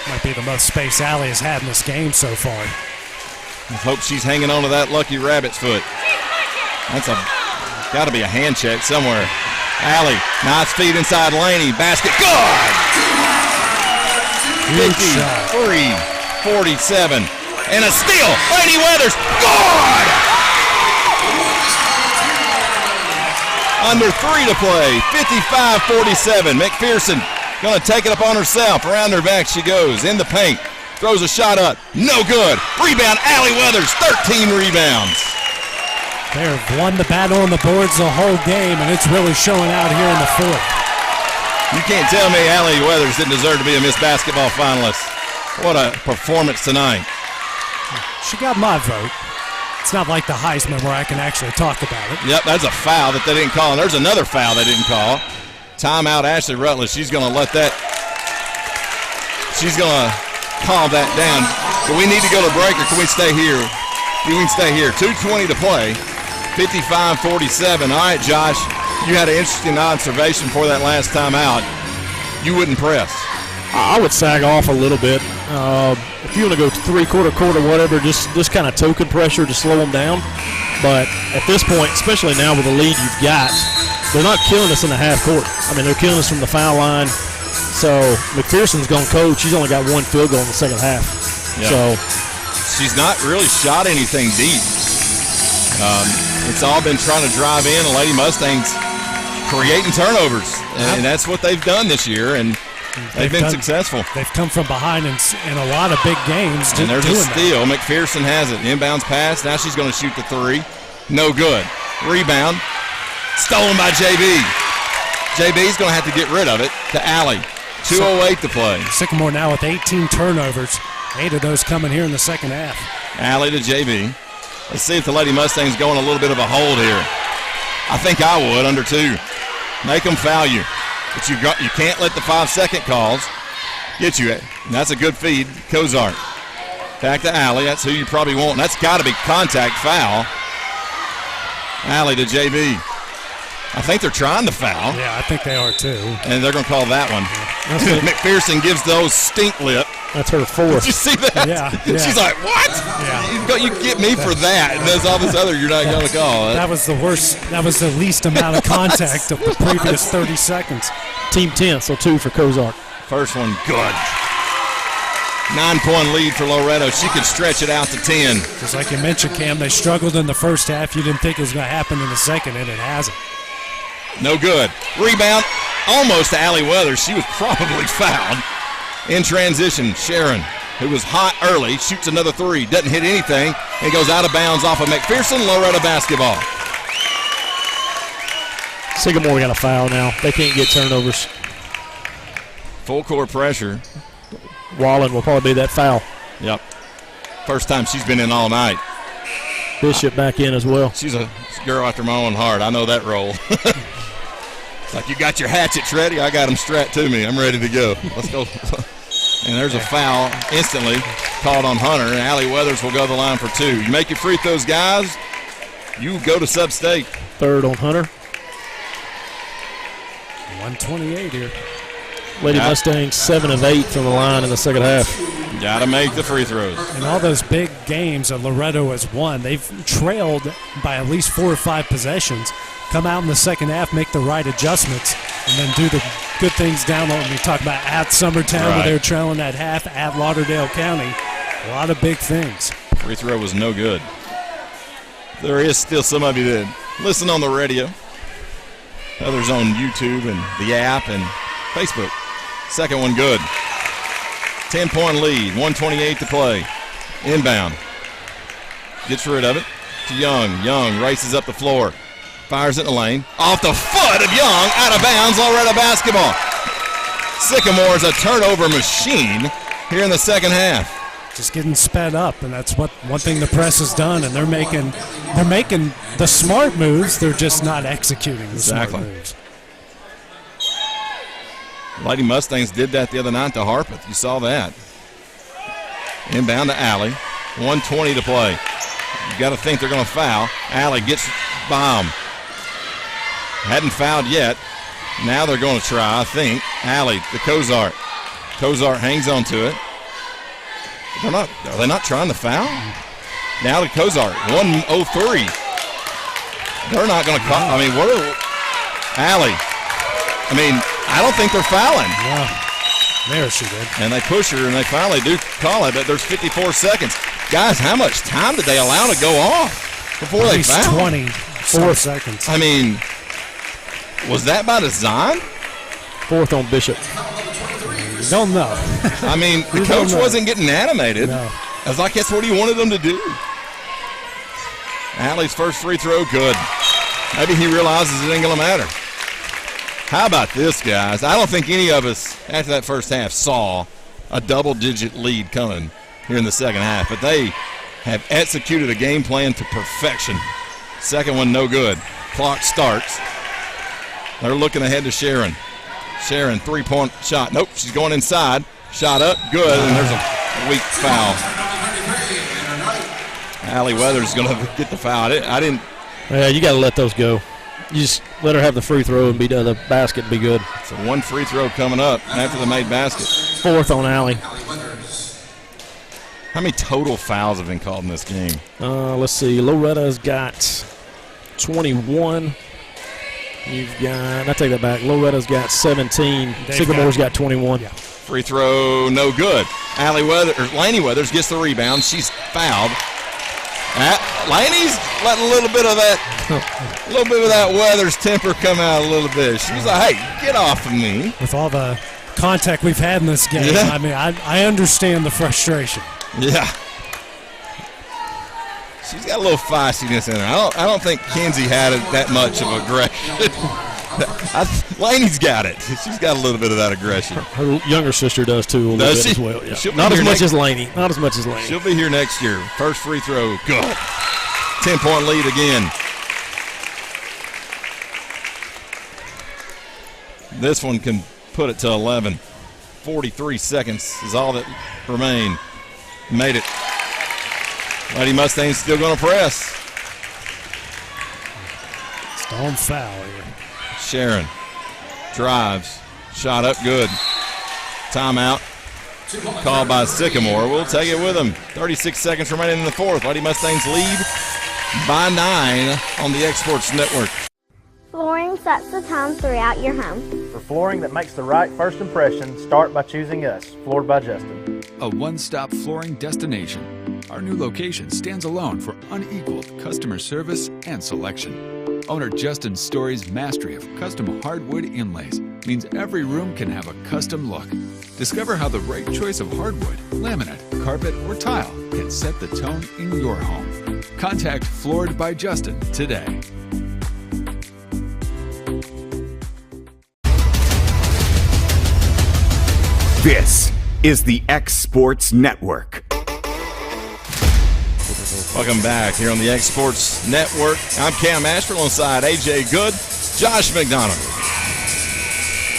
Might be the most space Allie has had in this game so far. I hope she's hanging on to that lucky rabbit's foot. That's got to be a hand check somewhere. Allie, nice feed inside Laney. Basket, good! 53-47. And a steal. Laney Weathers, good! Under 3 to play. 55-47. McPherson going to take it up on herself. Around her back she goes. In the paint. Throws a shot up. No good. Rebound, Allie Weathers. 13 rebounds. They have won the battle on the boards the whole game, and it's really showing out here in the fourth. You can't tell me Allie Weathers didn't deserve to be a Miss Basketball finalist. What a performance tonight. She got my vote. It's not like the Heisman where I can actually talk about it. Yep, that's a foul that they didn't call. And there's another foul they didn't call. Timeout, Ashley Rutledge. She's going to let that. She's going to calm that down. But we need to go to break, or can we stay here? We can stay here. 2:20 to play. 55-47. All right, Josh, you had an interesting observation for that last time out. You wouldn't press. I would sag off a little bit. If you want to go three-quarter, whatever, just kind of token pressure to slow them down. But at this point, especially now with the lead you've got, they're not killing us in the half court. I mean, they're killing us from the foul line. So McPherson's going to coach. She's only got 1 field goal in the second half. Yep. So she's not really shot anything deep. It's all been trying to drive in, and Lady Mustangs creating turnovers. And that's what they've done this year. And they've been successful. They've come from behind in a lot of big games. And there's a steal. McPherson has it. Inbounds pass. Now she's going to shoot the 3. No good. Rebound. Stolen by JB. JB's going to have to get rid of it to Allie. 2:08 to play. Sycamore now with 18 turnovers. 8 of those coming here in the second half. Allie to JB. Let's see if the Lady Mustangs go in a little bit of a hold here. I think I would under 2. Make them foul you. But you can't let the 5-second calls get you. And that's a good feed. Kozart. Back to Allie. That's who you probably want. And that's got to be contact foul. Allie to JB. I think they're trying to foul. Yeah, I think they are too. And they're going to call that one. Yeah. McPherson gives those stink lip. That's her 4th. Did you see that? Yeah. She's like, what? Yeah. You get me for that. And there's all this other you're not going to call. That was the worst. That was the least amount of contact of the previous 30 seconds. Team 10, so 2 for Kozart. First one, good. 9-point lead for Loretto. She could stretch it out to 10. Just like you mentioned, Cam, they struggled in the first half. You didn't think it was going to happen in the second, and it hasn't. No good. Rebound almost to Allie Weathers. She was probably fouled. In transition, Sharon, who was hot early, shoots another 3. Doesn't hit anything. And goes out of bounds off of McPherson. Loretto basketball. Sycamore got a foul now. They can't get turnovers. Full court pressure. Wallen will probably be that foul. Yep. First time she's been in all night. Bishop back in as well. She's a girl after my own heart. I know that role. Like, you got your hatchets ready? I got them strapped to me. I'm ready to go. Let's go. And there's a foul instantly called on Hunter, and Allie Weathers will go to the line for 2. You make your free throws, guys, you go to sub-state. 3rd on Hunter. 128 here. Lady Mustangs 7 of 8 from the line in the second half. Got to make the free throws. In all those big games that Loretto has won, they've trailed by at least 4 or 5 possessions. Come out in the second half, make the right adjustments, and then do the good things down when we talk about at Summertown where they're trailing at half, at Lauderdale County. A lot of big things. Free throw was no good. There is still some of you that listen on the radio. Others on YouTube and the app and Facebook. Second one good. 10-point lead, 1:28 to play. Inbound. Gets rid of it to Young. Young races up the floor. Fires it in the lane. Off the foot of Young. Out of bounds. Loretto basketball. Sycamore is a turnover machine here in the second half. Just getting sped up, and that's what one thing the press has done, and they're making the smart moves. They're just not executing the smart moves. Lady Mustangs did that the other night to Harpeth. You saw that. Inbound to Alley. 1:20 to play. You got to think they're going to foul. Alley gets by them. Hadn't fouled yet. Now they're going to try, I think. Alley to Cozart. Cozart hangs on to it. Are they not trying to foul? Now to Cozart. 1:03. They're not going to call. I mean, what are Alley? I mean, I don't think they're fouling. Yeah. There she did. And they push her, and they finally do call it, but there's 54 seconds. Guys, how much time did they allow to go off before they fouled? 24 seconds. I mean, was that by design? Fourth on Bishop. Don't know. I mean, the coach wasn't getting animated. No. I was like, that's what he wanted them to do. Alley's first free throw, good. Maybe he realizes it ain't going to matter. How about this, guys? I don't think any of us, after that first half, saw a double-digit lead coming here in the second half, but they have executed a game plan to perfection. Second one, no good. Clock starts. They're looking ahead to Sharon. Sharon, three-point shot. Nope, she's going inside. Shot up, good, and there's a weak foul. Allie Weathers is going to get the foul. I didn't. Yeah, you got to let those go. You just let her have the free throw and be the basket and be good. So one free throw coming up after the made basket. Fourth on Allie. How many total fouls have been called in this game? Let's see. Loretta's got 21. You've got, I take that back. Loretta's got 17. Sycamore's got 21. Yeah. Free throw, no good. Laney Weathers gets the rebound. She's fouled. Laney's letting a little bit of that Weathers temper come out a little bit. She's like, hey, get off of me. With all the contact we've had in this game, yeah. I mean, I understand the frustration. Yeah. She's got a little feistiness in her. I don't think Kenzie had that much of aggression. Laney's got it. She's got a little bit of that aggression. Her younger sister does too a little bit as well. Yeah. Not as much as Laney. Not as much as Laney. She'll be here next year. First free throw, good. 10-point lead again. This one can put it to 11. 43 seconds is all that remain. Made it. Lady Mustangs still going to press. Stone foul here. Sharon drives. Shot up good. Timeout. Called by Sycamore. We'll take it with them. 36 seconds remaining in the fourth. Lady Mustangs lead by 9 on the Exports Network. Flooring sets the tone throughout your home. For flooring that makes the right first impression, start by choosing us, Floored by Justin. A one-stop flooring destination. Our new location stands alone for unequaled customer service and selection. Owner Justin Story's mastery of custom hardwood inlays means every room can have a custom look. Discover how the right choice of hardwood, laminate, carpet, or tile can set the tone in your home. Contact Floored by Justin today. This is the X Sports Network. Welcome back here on the X Sports Network. I'm Cam Ashford alongside AJ Good, Josh McDonough.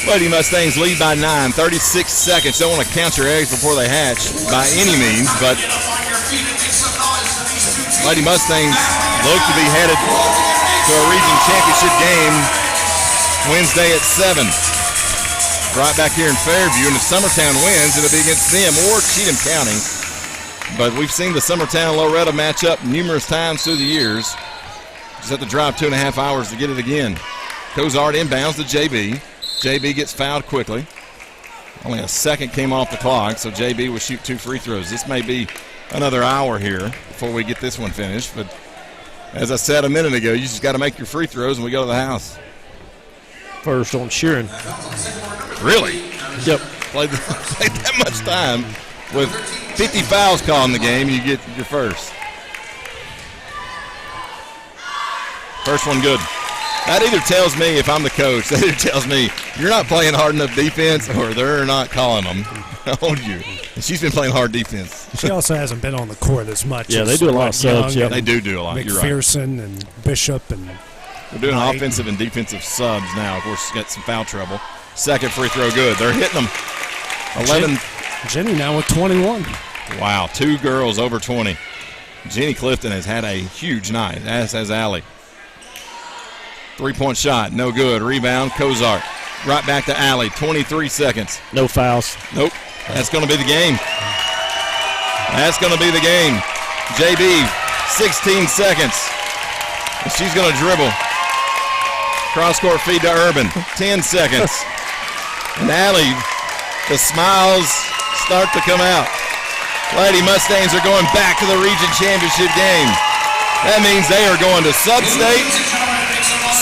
Lady Mustangs lead by 9, 36 seconds. Don't want to count your eggs before they hatch by any means, but Lady Mustangs look to be headed to a region championship game Wednesday at 7. Right back here in Fairview, and if Summertown wins, it'll be against them or Cheatham County. But we've seen the Summertown-Loretto match up numerous times through the years. Just have to drive 2.5 hours to get it again. Cozart inbounds to JB. JB gets fouled quickly. Only a second came off the clock, so JB will shoot 2 free throws. This may be another hour here before we get this one finished. But as I said a minute ago, you just got to make your free throws and we go to the house. First on Sheeran. Really? Yep. Played that much time with 50 fouls called in the game, you get your first. First one good. That either tells me, if I'm the coach, that either tells me you're not playing hard enough defense or they're not calling them on you. And she's been playing hard defense. She also hasn't been on the court as much. Yeah, as they do a lot of subs. Yeah, they do a lot. You're right. McPherson and Bishop and We're doing Knight. offensive and defensive subs now. Of course, got some foul trouble. Second free throw good. They're hitting them. 11. Jenny now with 21. Wow, 2 girls over 20. Jenny Clifton has had a huge night, as has Allie. 3-point shot, no good. Rebound, Kozart. Right back to Allie, 23 seconds. No fouls. Nope. That's going to be the game. That's going to be the game. JB, 16 seconds. And she's going to dribble. Cross-court feed to Urban, 10 seconds. And Allie, the smiles start to come out. Lady Mustangs are going back to the region championship game. That means they are going to Sub-State,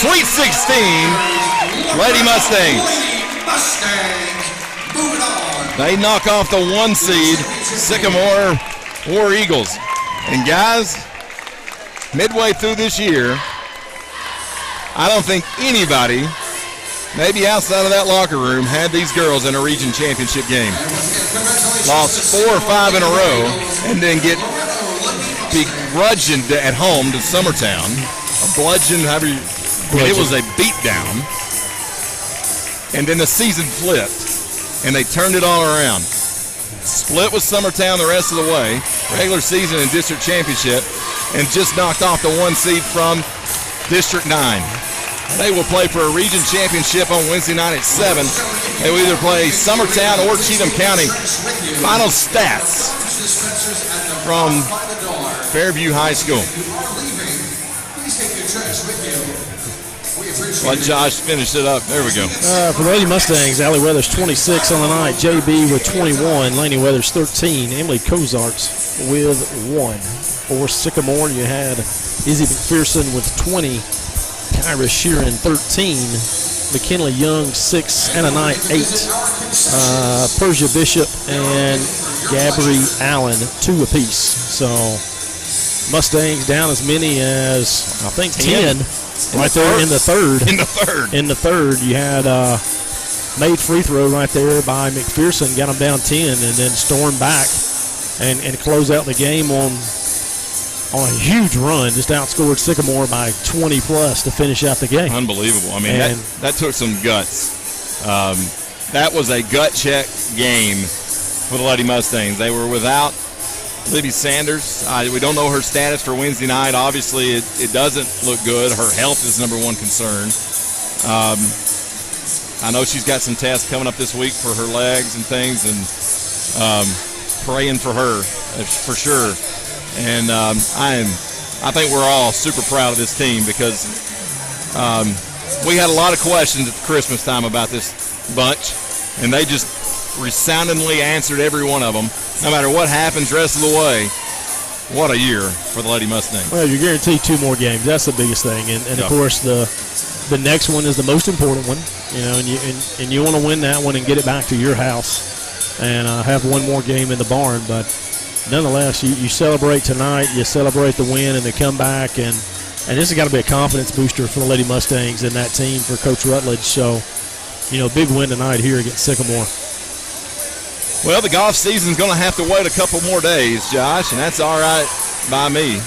Sweet 16, Lady Mustangs. They knock off the 1 seed, Sycamore War Eagles. And guys, midway through this year, I don't think anybody, maybe outside of that locker room, had these girls in a region championship game. Lost 4 or 5 in a row and then get begrudged at home to Summertown. A bludgeon, it was a beatdown. And then the season flipped, and they turned it all around. Split with Summertown the rest of the way, regular season and district championship, and just knocked off the 1 seed from District 9. They will play for a region championship on Wednesday night at 7. They will either play Summertown or Cheatham County. Final stats from Fairview High School. Let Josh finish it up. There we go. For the Lady Mustangs, Allie Weathers 26 on the night. JB with 21. Laney Weathers 13. Emily Kozarts with 1. For Sycamore, you had Izzy McPherson with 20. Kyra Sheeran 13. McKinley Young 6. Anna Knight 8. Persia Bishop and Gabri Allen 2 apiece. So Mustangs down as many as, I think, 10. Right there in the third. In the third, you had made free throw right there by McPherson, got them down 10, and then stormed back and close out the game on a huge run. Just outscored Sycamore by 20 plus to finish out the game. Unbelievable. I mean, that took some guts. That was a gut check game for the Lady Mustangs. They were without Libby Sanders. We don't know her status for Wednesday night. Obviously, it doesn't look good. Her health is number one concern. I know she's got some tests coming up this week for her legs and things, and praying for her for sure. And I think we're all super proud of this team because we had a lot of questions at Christmas time about this bunch, and they just resoundingly answered every one of them. No matter what happens rest of the way, what a year for the Lady Mustangs. Well, you're guaranteed 2 more games. That's the biggest thing. And of course, the next one is the most important one. You know, and you want to win that one and get it back to your house and have 1 more game in the barn. But nonetheless, you celebrate tonight, you celebrate the win and the comeback, and this has got to be a confidence booster for the Lady Mustangs and that team for Coach Rutledge. So, you know, big win tonight here against Sycamore. Well, the golf season's going to have to wait a couple more days, Josh, and that's all right by me.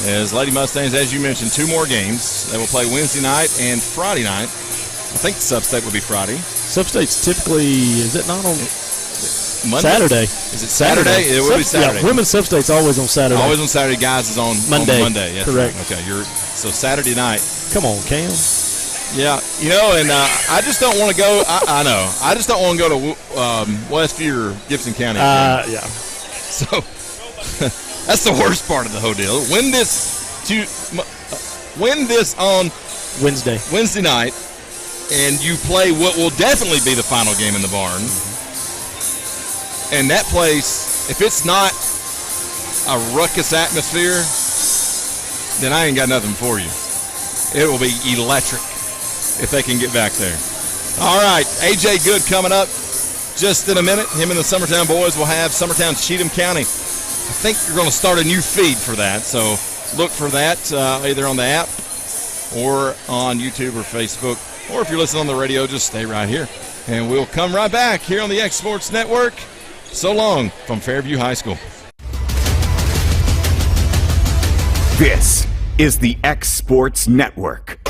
As Lady Mustangs, as you mentioned, 2 more games. They will play Wednesday night and Friday night. I think Sub-State will be Friday. Sub-State's typically, is it not on Monday? Saturday? Is it Saturday? It will be Saturday. Yeah, women's Sub-State's always on Saturday. Always on Saturday. Guys is on Monday. Yes, correct. Right. Okay, so Saturday night. Come on, Cam. Yeah, you know, and I just don't want to go. I know. I just don't want to go to Westview or Gibson County. Yeah. So that's the worst part of the whole deal. Win this on Wednesday night, and you play what will definitely be the final game in the barn. And that place, if it's not a ruckus atmosphere, then I ain't got nothing for you. It will be electric if they can get back there. All right, A.J. Good coming up just in a minute. Him and the Summertown boys will have Summertown Cheatham County. I think you're going to start a new feed for that, so look for that either on the app or on YouTube or Facebook. Or if you're listening on the radio, just stay right here. And we'll come right back here on the X Sports Network. So long from Fairview High School. This is the X Sports Network.